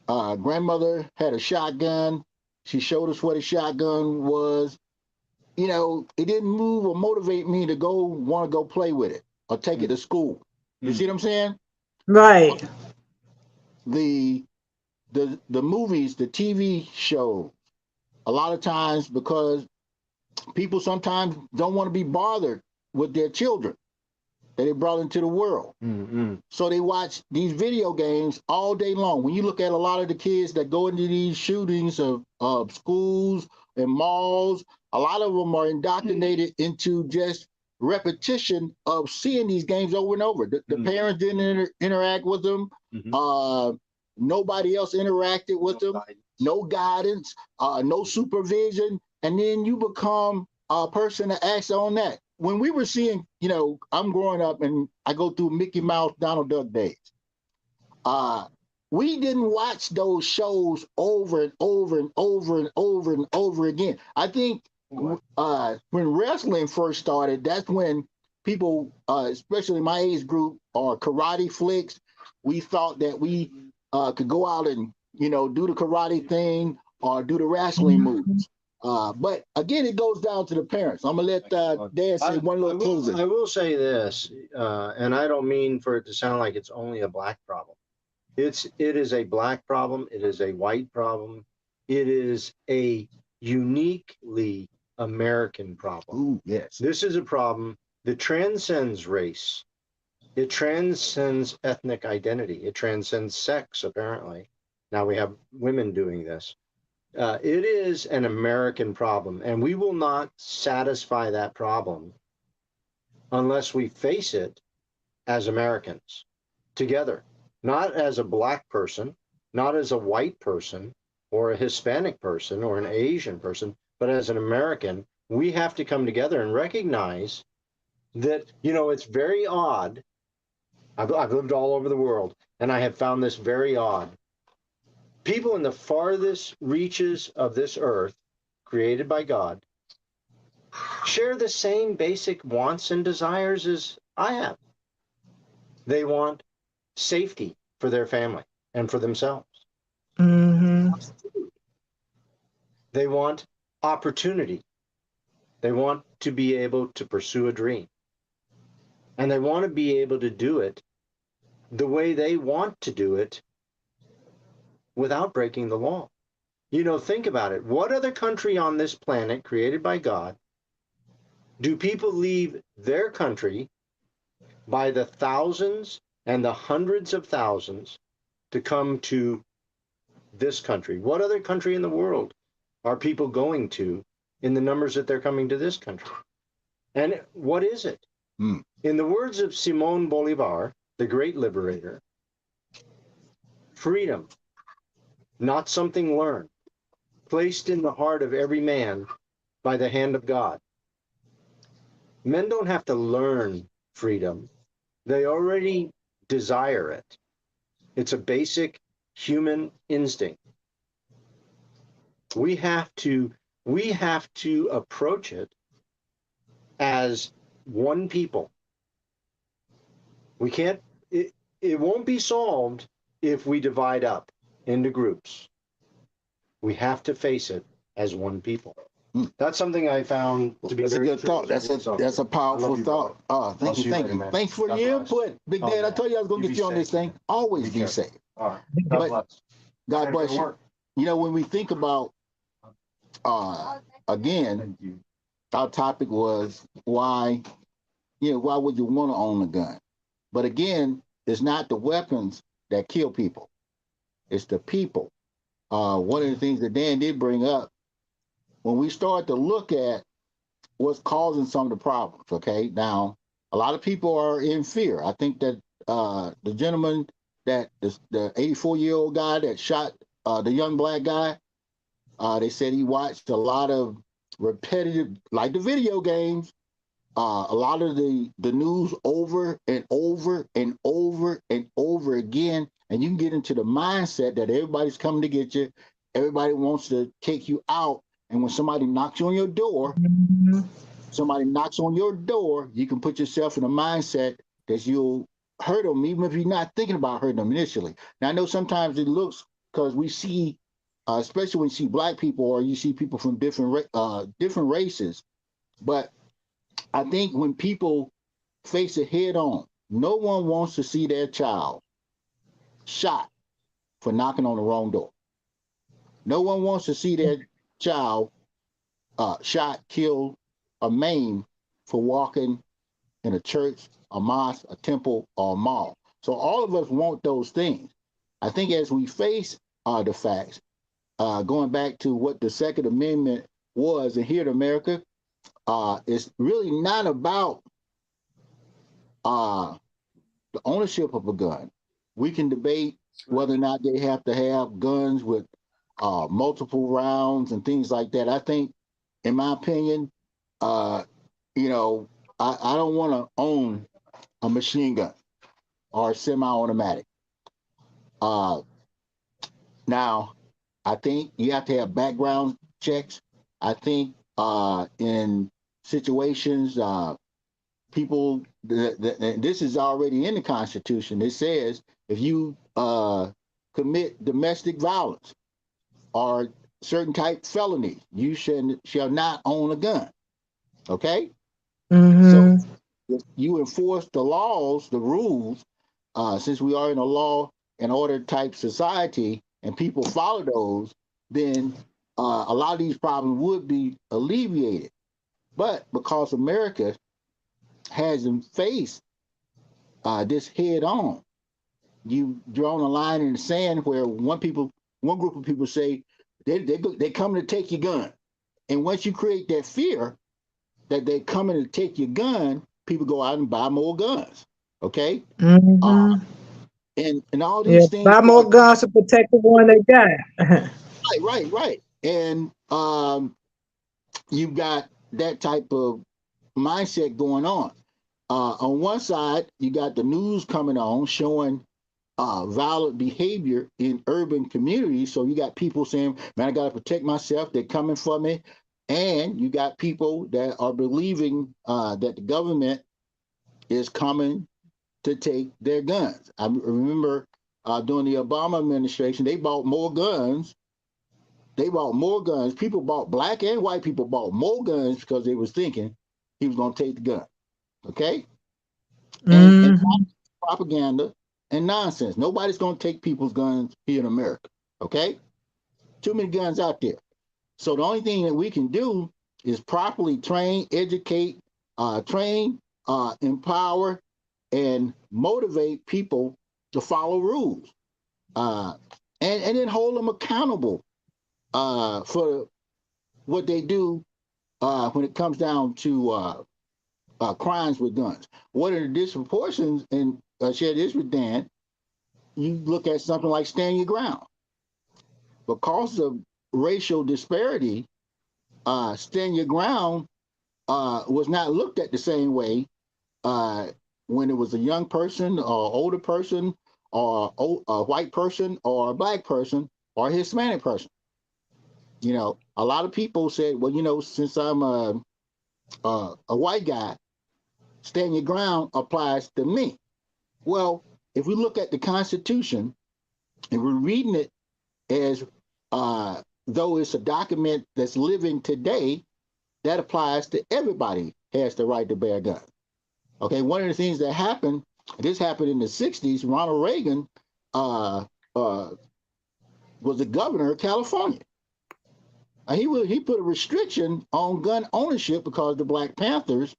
grandmother had a shotgun. She showed us what a shotgun was. You know, it didn't move or motivate me to want to go play with it or take it to school. You see what I'm saying? Right. The movies, the TV shows, a lot of times because people sometimes don't want to be bothered with their children that they brought into the world. So they watch these video games all day long. When you look at a lot of the kids that go into these shootings of schools and malls, a lot of them are indoctrinated into just repetition of seeing these games over and over. The parents didn't interact with them. Nobody else interacted with them. No guidance, no supervision. And then you become a person that acts on that. When we were seeing, you know, I'm growing up and I go through Mickey Mouse, Donald Duck days. We didn't watch those shows over and over and over and over and over again. I think when wrestling first started, that's when people, especially my age group, or karate flicks, we thought that we could go out and, you know, do the karate thing or do the wrestling moves. But again, it goes down to the parents. I'm gonna let Dad say one little closing. I will say this, and I don't mean for it to sound like it's only a black problem. It is a black problem. It is a white problem. It is a uniquely American problem. Ooh, yes. This is a problem that transcends race. It transcends ethnic identity. It transcends sex, apparently. Now we have women doing this. It is an American problem, and we will not satisfy that problem unless we face it as Americans together, not as a black person, not as a white person or a Hispanic person or an Asian person, but as an American. We have to come together and recognize that, you know, it's very odd. I've lived all over the world, and I have found this very odd. People in the farthest reaches of this earth, created by God, share the same basic wants and desires as I have. They want safety for their family and for themselves. They want opportunity. They want to be able to pursue a dream. And they want to be able to do it the way they want to do it without breaking the law. You know, think about it. What other country on this planet created by God do people leave their country by the thousands and the hundreds of thousands to come to this country? What other country in the world are people going to in the numbers that they're coming to this country? And what is it? In the words of Simón Bolívar, the great liberator, freedom, not something learned, placed in the heart of every man by the hand of God. Men don't have to learn freedom. They already desire it. It's a basic human instinct. We have to approach it as one people. We can't, it won't be solved if we divide up into groups. We have to face it as one people. That's something I found to be That's a very good thought. That's a powerful thought. Thank you. Thanks for the input, Big Dad. I told you I was going to get you on this thing. Always be safe. All right. God bless you. You know, when we think about, again, our topic was why would you want to own a gun? But again, it's not the weapons that kill people. It's the people. One of the things that Dan did bring up, when we start to look at what's causing some of the problems, okay? Now, a lot of people are in fear. I think that the gentleman, the 84-year-old guy that shot the young black guy, they said he watched a lot of repetitive, like the video games, a lot of the news over and over and over and over again, and you can get into the mindset that everybody's coming to get you, everybody wants to take you out, and when somebody knocks on your door, you can put yourself in a mindset that you'll hurt them, even if you're not thinking about hurting them initially. Now, I know sometimes it looks, because we see, especially when you see black people or you see people from different races, but I think when people face it head on, no one wants to see their child shot for knocking on the wrong door. No one wants to see their child shot, killed, or maimed for walking in a church, a mosque, a temple, or a mall. So all of us want those things. I think as we face the facts, going back to what the Second Amendment was, and here in America, it's really not about the ownership of a gun. We can debate whether or not they have to have guns with multiple rounds and things like that. I think, in my opinion, you know, I don't want to own a machine gun or semi-automatic. Now, I think you have to have background checks. I think in situations, people, this is already in the Constitution. It says if you commit domestic violence or certain type felony, you shall not own a gun. Okay? So if you enforce the laws, the rules, since we are in a law and order type society and people follow those, then a lot of these problems would be alleviated. But because America hasn't faced this head on, you've drawn a line in the sand where one group of people say they come to take your gun. And once you create that fear that they're coming to take your gun, people go out and buy more guns. Okay? And all these things. Buy more guns to protect the one they got. Right. And you've got that type of mindset going on. On one side, you got the news coming on showing violent behavior in urban communities. So you got people saying, man, I got to protect myself. They're coming for me. And you got people that are believing that the government is coming to take their guns. I remember during the Obama administration, they bought more guns. People bought, black and white people bought more guns because they was thinking he was going to take the gun. Okay? And propaganda and nonsense. Nobody's going to take people's guns here in America. Okay? Too many guns out there. So the only thing that we can do is properly train, educate, empower, and motivate people to follow rules, and then hold them accountable for what they do when it comes down to crimes with guns. What are the disproportions? And share this with Dan. You look at something like Stand Your Ground. Because of racial disparity, Stand Your Ground was not looked at the same way when it was a young person or older person or a white person or a black person or a Hispanic person. You know, a lot of people said, well, you know, since I'm a white guy, Stand Your Ground applies to me. Well, if we look at the Constitution and we're reading it as though it's a document that's living today, that applies to everybody has the right to bear a gun. Okay, one of the things that happened, this happened in the 60s, Ronald Reagan was the governor of California. He put a restriction on gun ownership because the Black Panthers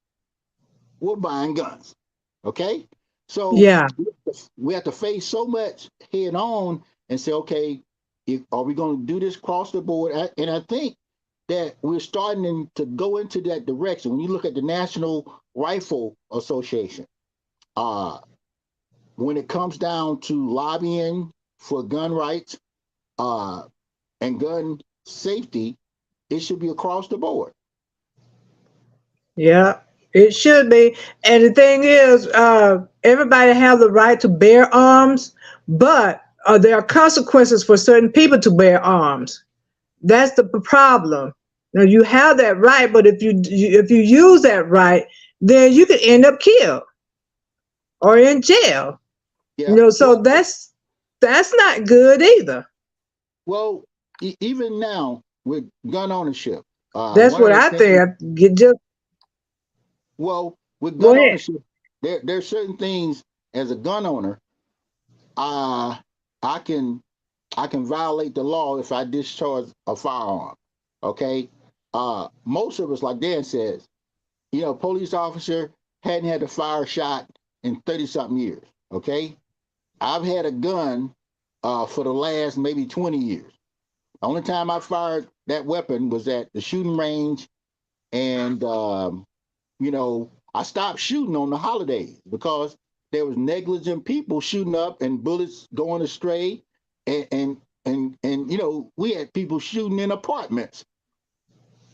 were buying guns. Okay? So we have to face so much head on and say, okay, are we going to do this across the board? And I think that we're starting to go into that direction. When you look at the National Rifle Association, when it comes down to lobbying for gun rights and gun safety, it should be across the board. Yeah, it should be. And the thing is, everybody have the right to bear arms, but there are consequences for certain people to bear arms. That's the problem. Now, you have that right, but if you use that right, then you could end up killed. or in jail. Yeah. So that's not good either. Well, even now with gun ownership, That's one of what the I things. think. Just Well, with go gun ahead. ownership, there's certain things as a gun owner, uh, I can violate the law if I discharge a firearm. Okay. Most of us, like Dan says, police officer hadn't had a fire shot in 30 something years. Okay. I've had a gun for the last maybe 20 years. The only time I fired that weapon was at the shooting range, and I stopped shooting on the holidays because there was negligent people shooting up and bullets going astray, and we had people shooting in apartments.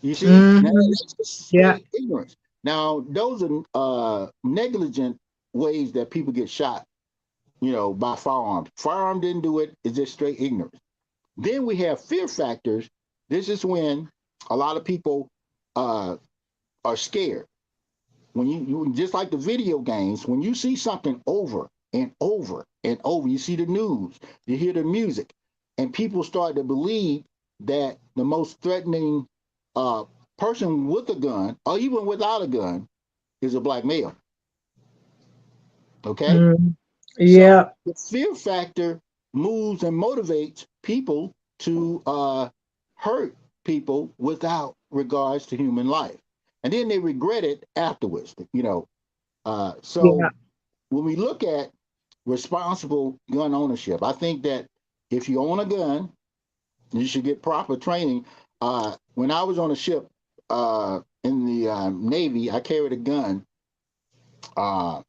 You see, now Hmm. that's just Yeah. straight ignorance. Now those are negligent ways that people get shot, by firearms. Firearm didn't do it; it's just straight ignorance. Then we have fear factors. This is when a lot of people are scared. When you just like the video games, when you see something over and over and over, you see the news, you hear the music, and people start to believe that the most threatening uh, person with a gun, or even without a gun, is a black male. Okay, Mm. so Yeah. the fear factor moves and motivates people to hurt people without regards to human life, and then they regret it afterwards. So Yeah. when we look at responsible gun ownership, I think that if you own a gun, you should get proper training. When I was on a ship in the Navy, I carried a gun uh,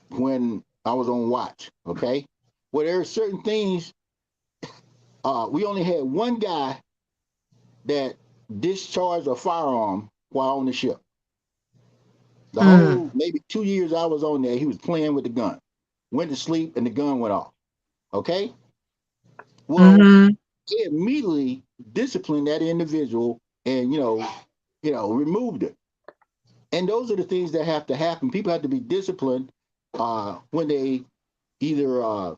when I was on watch. Okay, well, there are certain things. We only had one guy that discharged a firearm while on the ship. The Mm. whole maybe 2 years I was on there, he was playing with the gun. Went to sleep and the gun went off. Okay, well, Hmm. he immediately disciplined that individual and removed it. And those are the things that have to happen. People have to be disciplined when they either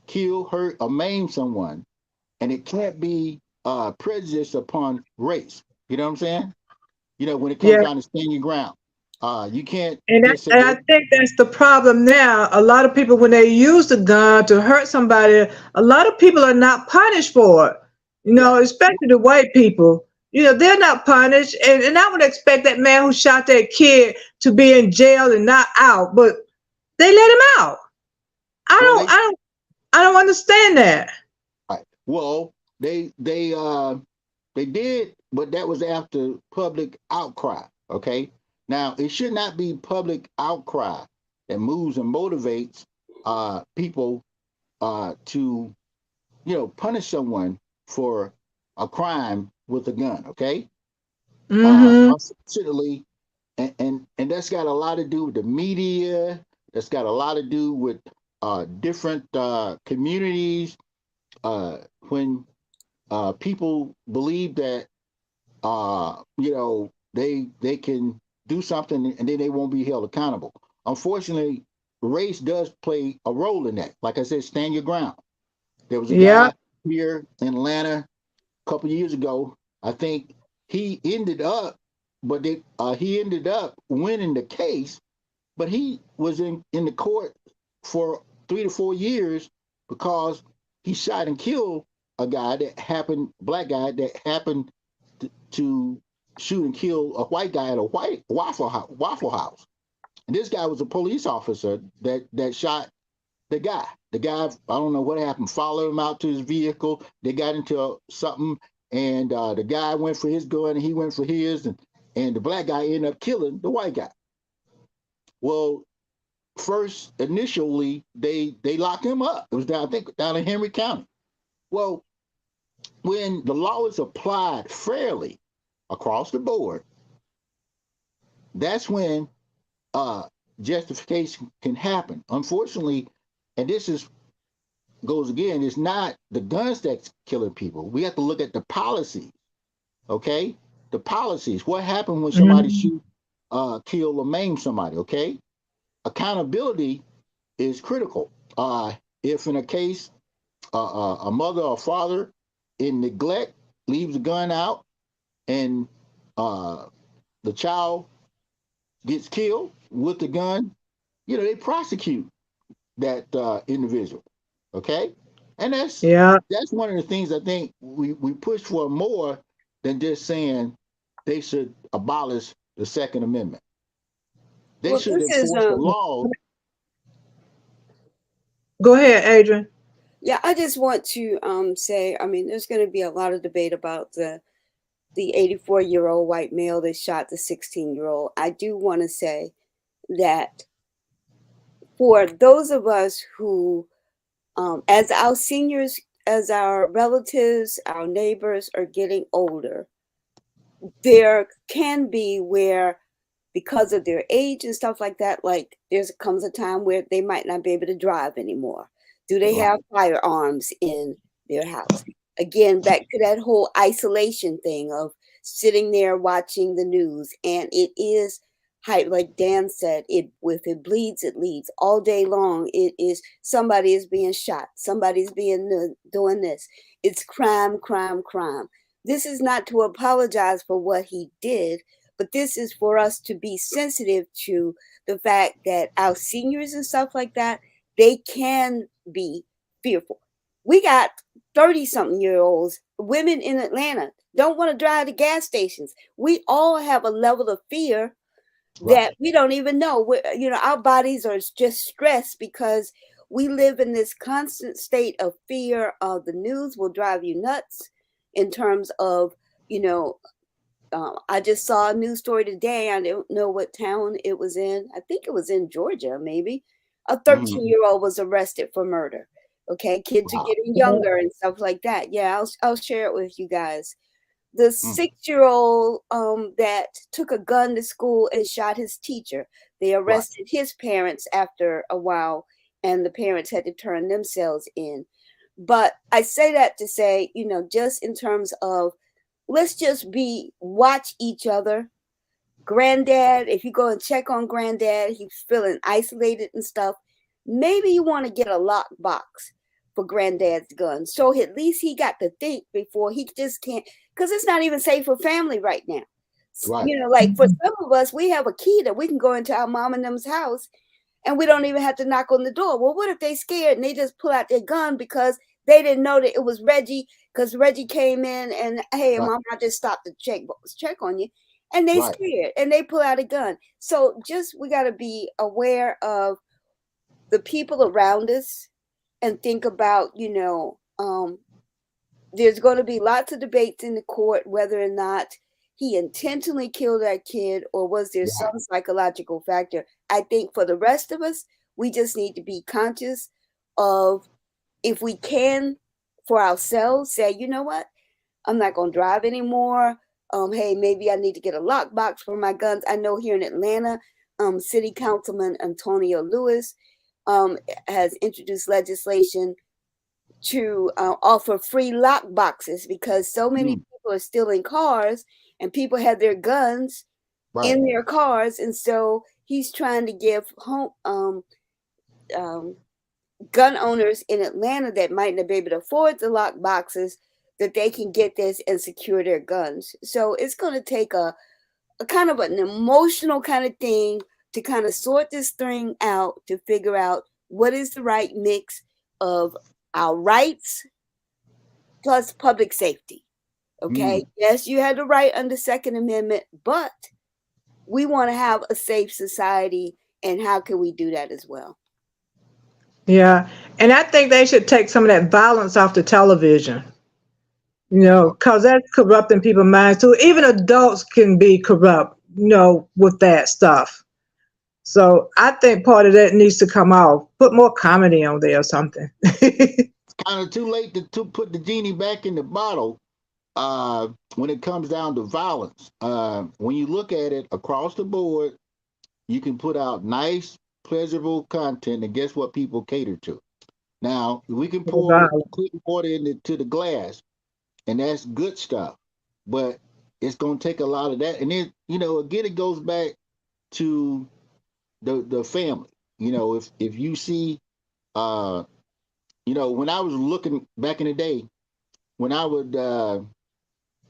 kill, hurt, or maim someone, and it can't be prejudiced upon race. You know what I'm saying? When it comes Yeah. down to stand your ground, you can't And just say, I think that's the problem now. A lot of people, when they use the gun to hurt somebody, a lot of people are not punished for it. yeah, Especially the white people. They're not punished. And I would expect that man who shot that kid to be in jail and not out, but they let him out. I well, don't, I don't, I don't understand that. well, they did, but that was after public outcry. Okay, now it should not be public outcry that moves and motivates people to punish someone for a crime with a gun. Okay, Mm-hmm. unfortunately, and that's got a lot to do with the media. That's got a lot to do with different communities. When people believe that they can do something and then they won't be held accountable. Unfortunately, race does play a role in that. Like I said, stand your ground. There was a Yeah. guy here in Atlanta a couple of years ago. I think he ended up, he ended up winning the case, but he was in the court for 3 to 4 years because he shot and killed a guy black guy that happened to shoot and kill a white guy at a white Waffle House. And this guy was a police officer that shot the guy. The guy, I don't know what happened, followed him out to his vehicle. They got into something, and the guy went for his gun, and he went for his, and the black guy ended up killing the white guy. Well, first, initially, they locked him up. It was down, I think, down in Henry County. Well, when the law is applied fairly across the board, that's when justification can happen. Unfortunately, and this is goes again, it's not the guns that's killing people. We have to look at the policies, okay? The policies. What happened when somebody Mm-hmm. shoot, kill, or maim somebody, okay? accountability is critical. If in a case a mother or father in neglect leaves a gun out and the child gets killed with the gun, they prosecute that individual. Okay, and that's one of the things I think we push for more than just saying they should abolish the Second Amendment. They should enforce the law. Go ahead, Adrian. Yeah, I just want to say, I mean, there's going to be a lot of debate about the 84-year-old white male that shot the 16-year-old. I do want to say that for those of us who, as our seniors, as our relatives, our neighbors are getting older, there can be where, because of their age and stuff like that, like comes a time where they might not be able to drive anymore. Do they have firearms in their house? Again, back to that whole isolation thing of sitting there watching the news. And it is, like Dan said, if it bleeds, it leads all day long. It is somebody is being shot. Somebody's being doing this. It's crime, crime, crime. This is not to apologize for what he did, but this is for us to be sensitive to the fact that our seniors and stuff like that, they can be fearful. We got 30-something-year-olds, women in Atlanta, don't want to drive to gas stations. We all have a level of fear that we don't even know. Our bodies are just stressed because we live in this constant state of fear. The news will drive you nuts in terms of, I just saw a news story today. I don't know what town it was in. I think it was in Georgia, maybe. A 13-year-old was arrested for murder. Okay, kids are getting younger and stuff like that. Yeah, I'll share it with you guys. The 6-year-old that took a gun to school and shot his teacher. They arrested his parents after a while, and the parents had to turn themselves in. But I say that to say, just in terms of, let's just watch each other. Granddad, if you go and check on granddad, he's feeling isolated and stuff. Maybe you want to get a lock box for granddad's gun. So at least he got to think before he just can't, because it's not even safe for family right now. Like for some of us, we have a key that we can go into our mom and them's house and we don't even have to knock on the door. Well, what if they scared and they just pull out their gun because they didn't know that it was Reggie, because Reggie came in and, hey, mom, I just stopped to check on you. And they scared and they pull out a gun. So we got to be aware of the people around us and think about, there's going to be lots of debates in the court whether or not he intentionally killed that kid or was there some psychological factor. I think for the rest of us, we just need to be conscious of, if we can, for ourselves, say, you know what, I'm not going to drive anymore. Hey, maybe I need to get a lockbox for my guns. I know here in Atlanta, City Councilman Antonio Lewis has introduced legislation to offer free lock boxes because so many people are stealing cars and people have their guns in their cars. And so he's trying to give gun owners in Atlanta that might not be able to afford the lock boxes, that they can get this and secure their guns. So it's going to take a kind of an emotional kind of thing to kind of sort this thing out, to figure out what is the right mix of our rights plus public safety. Okay. Yes, you had the right under Second Amendment, but we want to have a safe society. And how can we do that as well? Yeah. And I think they should take some of that violence off the television, because that's corrupting people's minds too. Even adults can be corrupt, with that stuff. So I think part of that needs to come off. Put more comedy on there or something. It's kind of too late to put the genie back in the bottle when it comes down to violence. When you look at it across the board, you can put out nice, pleasurable content, and guess what people cater to? Now, we can pour clean water into the glass, and that's good stuff, but it's going to take a lot of that. And then, again, it goes back to the family. You know, if you see, you know, when I was looking back in the day, when I would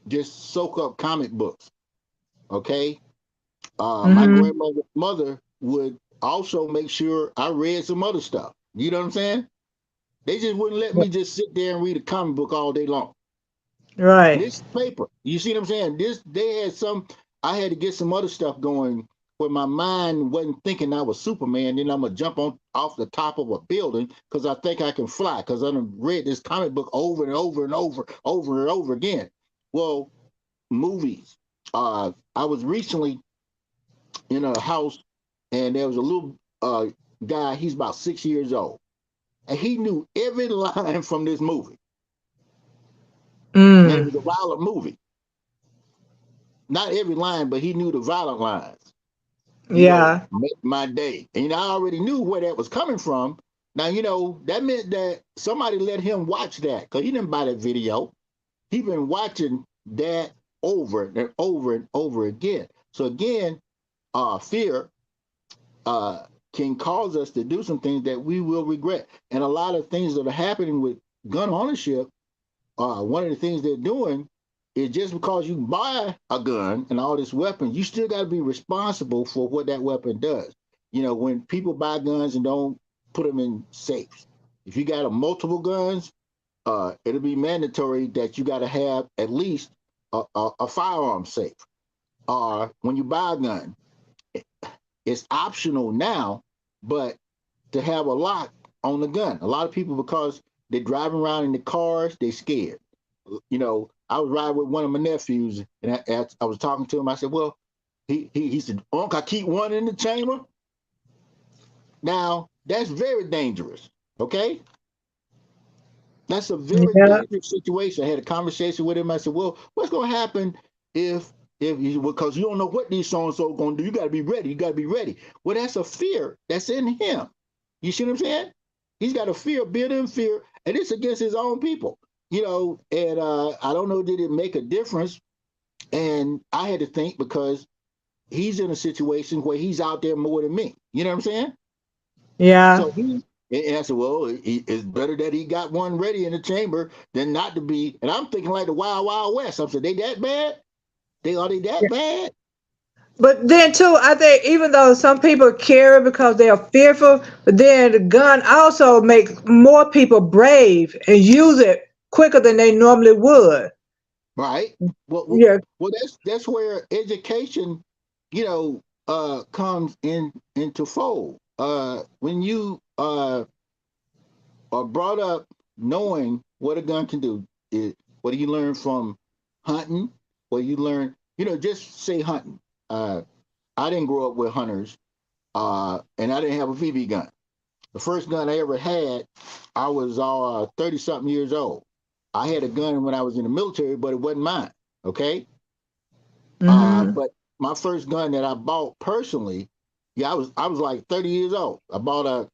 just soak up comic books, okay, my grandmother would also make sure I read some other stuff. You know what I'm saying? They just wouldn't let me just sit there and read a comic book all day long. And Right. this paper, you see what I'm saying? This they had some. I had to get some other stuff going where my mind wasn't thinking I was Superman. Then I'm gonna jump on off the top of a building because I think I can fly. Because I've read this comic book over and over and over and over again. Well, movies. I was recently in a house, and there was a little guy. He's about 6 years old, and he knew every line from this movie. And it Mm. was a violent movie. Not every line, but he knew the violent lines. You know, Yeah. make my day. And I already knew where that was coming from. Now, you know, that meant that somebody let him watch that because he didn't buy that video. He been watching that over and over and over again. So again, fear can cause us to do some things that we will regret. And a lot of things that are happening with gun ownership, one of the things they're doing is just because you buy a gun and all this weapons, you still got to be responsible for what that weapon does. You know, when people buy guns and don't put them in safes, if you got a multiple guns, it'll be mandatory that you got to have at least a firearm safe. When you buy a gun, it's optional now, but to have a lock on the gun. A lot of people, because they're driving around in the cars, they scared. You know, I was riding with one of my nephews, and I was talking to him. I said, "Well," he said, "Unc, I keep one in the chamber." Now that's very dangerous. Okay, that's a very Yeah. dangerous situation. I had a conversation with him. I said, "Well, what's going to happen if you, because you don't know what these so and so going to do. You got to be ready. You got to be ready." Well, that's a fear that's in him. You see what I'm saying? He's got a fear, built-in fear, and it's against his own people. You know, and I don't know, did it make a difference? And I had to think because he's in a situation where he's out there more than me. You know what I'm saying? Yeah. So and I said, well, it's better that he got one ready in the chamber than not to be. And I'm thinking like the Wild Wild West. I'm saying, they that bad? Are they that bad? But then too, I think even though some people carry because they are fearful, but then the gun also makes more people brave and use it quicker than they normally would. Right. Yeah. Well, that's where education, you know, comes into fold. When you are brought up knowing what a gun can do, what do you learn from hunting? What you learn, you know, just say hunting. I didn't grow up with hunters, and I didn't have a BB gun. The first gun I ever had, I was 30 something years old. I had a gun when I was in the military, but it wasn't mine. Okay. Mm-hmm. But my first gun that I bought personally, yeah, I was like 30 years old. I bought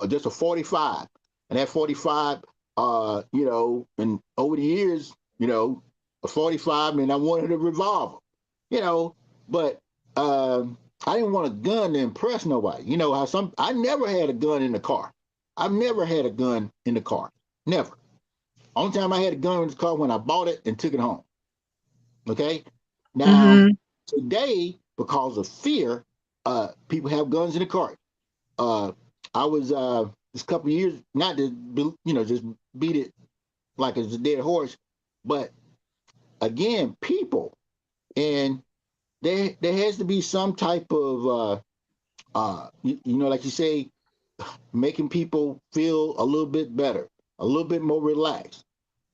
just a 45, and that 45, you know, and over the years, you know, a 45, and I wanted a revolver, you know, but I didn't want a gun to impress nobody. You know how I never had a gun in the car. I've never had a gun in the car. Never. Only time I had a gun in the car when I bought it and took it home. Okay. Now, Mm-hmm. today, because of fear, people have guns in the car. Uh, I was this couple of years, not to just beat it like it's a dead horse, but again, people, and there has to be some type of like you say, making people feel a little bit better, a little bit more relaxed.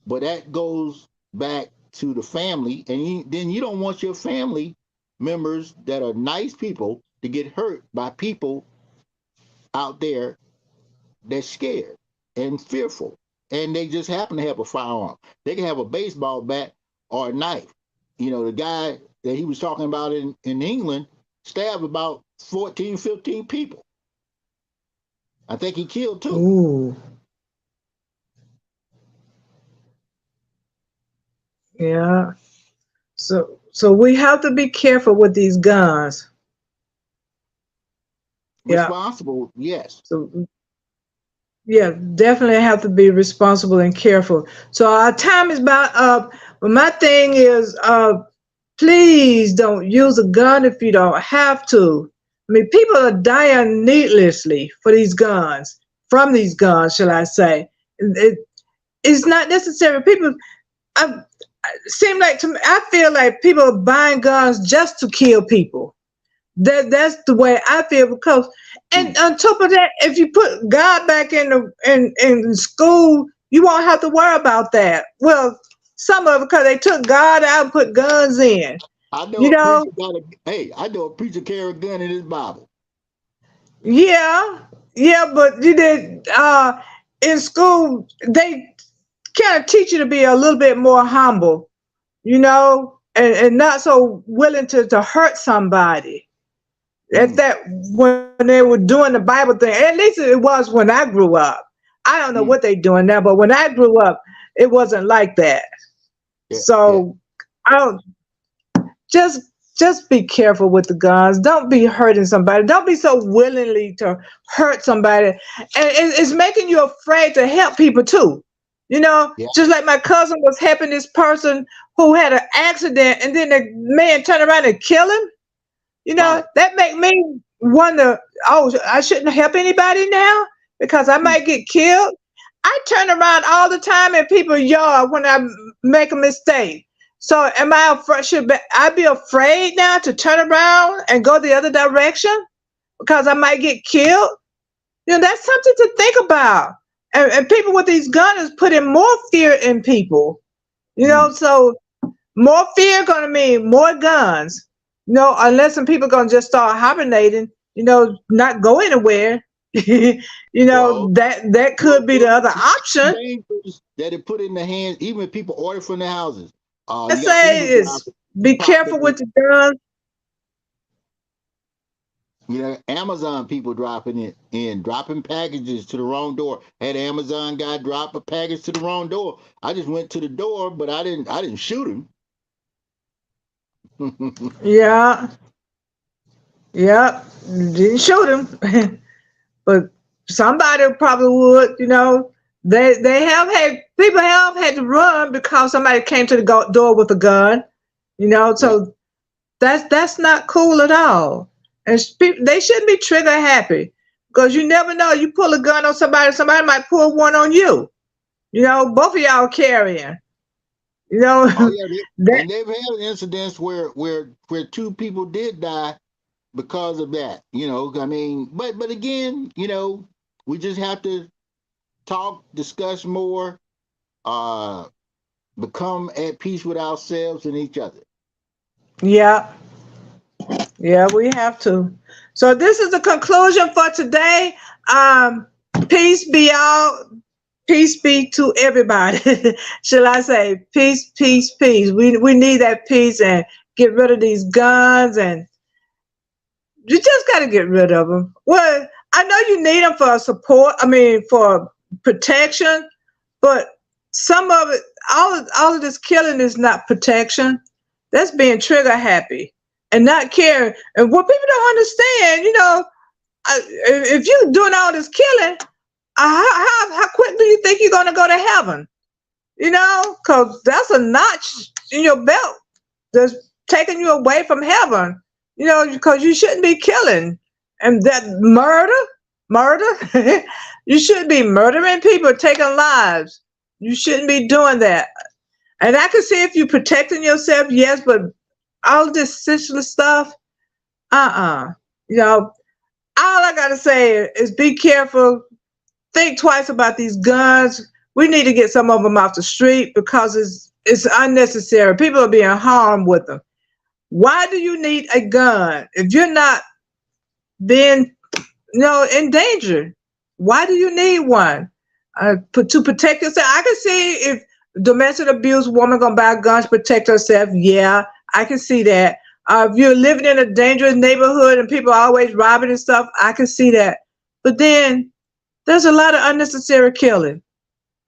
But that goes back to the family, and then you don't want your family members that are nice people to get hurt by people out there that's scared and fearful, and they just happen to have a firearm. They can have a baseball bat or a knife. You know, the guy that he was talking about in England stabbed about 14, 15 people. I think he killed two. Ooh. Yeah. So we have to be careful with these guns. responsible. Yes. So yeah, definitely have to be responsible and careful. So our time is about up. But my thing is, please don't use a gun if you don't have to. I mean, people are dying needlessly for these guns, from these guns, shall I say. It's not necessary. People, seem like to me, I feel like people are buying guns just to kill people. That's the way I feel, because, and on top of that, if you put God back in school, you won't have to worry about that. Well, some of it, because they took God out and put guns in. I know You know, I know a preacher carry a gun in his Bible. yeah, but you did in school they kind of teach you to be a little bit more humble, and not so willing to hurt somebody. At that, when they were doing the Bible thing, at least it was when I grew up. I don't know what they're doing now, but when I grew up, it wasn't like that. So I don't just be careful with the guns. Don't be hurting somebody. Don't be so willingly to hurt somebody. And it's making you afraid to help people too. Just like my cousin was helping this person who had an accident, and then the man turned around and killed him. That make me wonder, oh, I shouldn't help anybody now because I might get killed. I turn around all the time in people's yard when I make a mistake. So am I afraid? Should I be afraid now to turn around and go the other direction because I might get killed? That's something to think about. And people with these guns is putting more fear in people. So more fear gonna mean more guns. Unless some people gonna just start hibernating, not go anywhere. That could be the other option. That it put in the hands, even if people order from their houses. I say is be careful with the guns. Amazon people dropping packages to the wrong door. Had an Amazon guy drop a package to the wrong door. I just went to the door, but I didn't shoot him. Yeah. Didn't shoot him. But somebody probably would, They have had people have had to run because somebody came to the door with a gun, So that's not cool at all. And they shouldn't be trigger happy, because you never know. You pull a gun on somebody might pull one on you. Both of y'all carrying. Oh, yeah, and they've had incidents where two people did die because of that. I mean, but again, we just have to talk, discuss more, become at peace with ourselves and each other. Yeah, we have to. So this is the conclusion for today. Peace be out. Peace be to everybody. Shall I say peace, peace, peace. We need that peace, and get rid of these guns, and you just got to get rid of them. Well, I know you need them for support. I mean, for protection, but some of it, all of this killing is not protection. That's being trigger happy and not caring. And what people don't understand, if you're doing all this killing, how quick do you think you're going to go to heaven? Because that's a notch in your belt that's taking you away from heaven. Because you shouldn't be killing. And that murder, you shouldn't be murdering people, taking lives. You shouldn't be doing that. And I can see if you're protecting yourself, yes, but all this senseless stuff, all I got to say is be careful. Think twice about these guns. We need to get some of them off the street because it's unnecessary. People are being harmed with them. Why do you need a gun if you're not being, in danger? Why do you need one? To protect yourself? I can see if domestic abuse woman gonna buy guns to protect herself. Yeah, I can see that. If you're living in a dangerous neighborhood and people are always robbing and stuff, I can see that. But then there's a lot of unnecessary killing.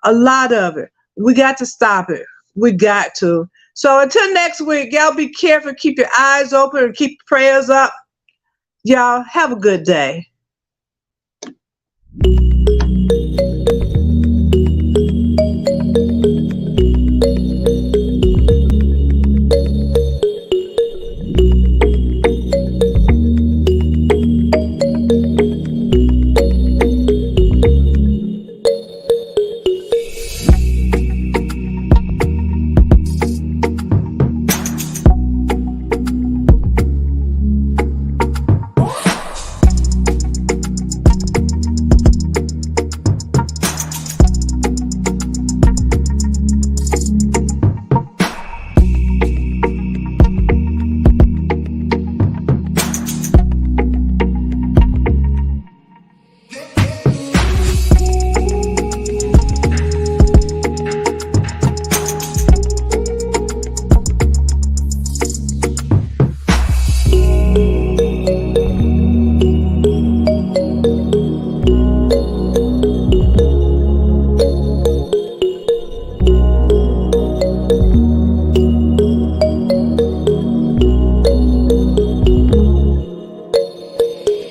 A lot of it. We got to stop it. We got to. So until next week, y'all be careful. Keep your eyes open and keep prayers up. Y'all have a good day.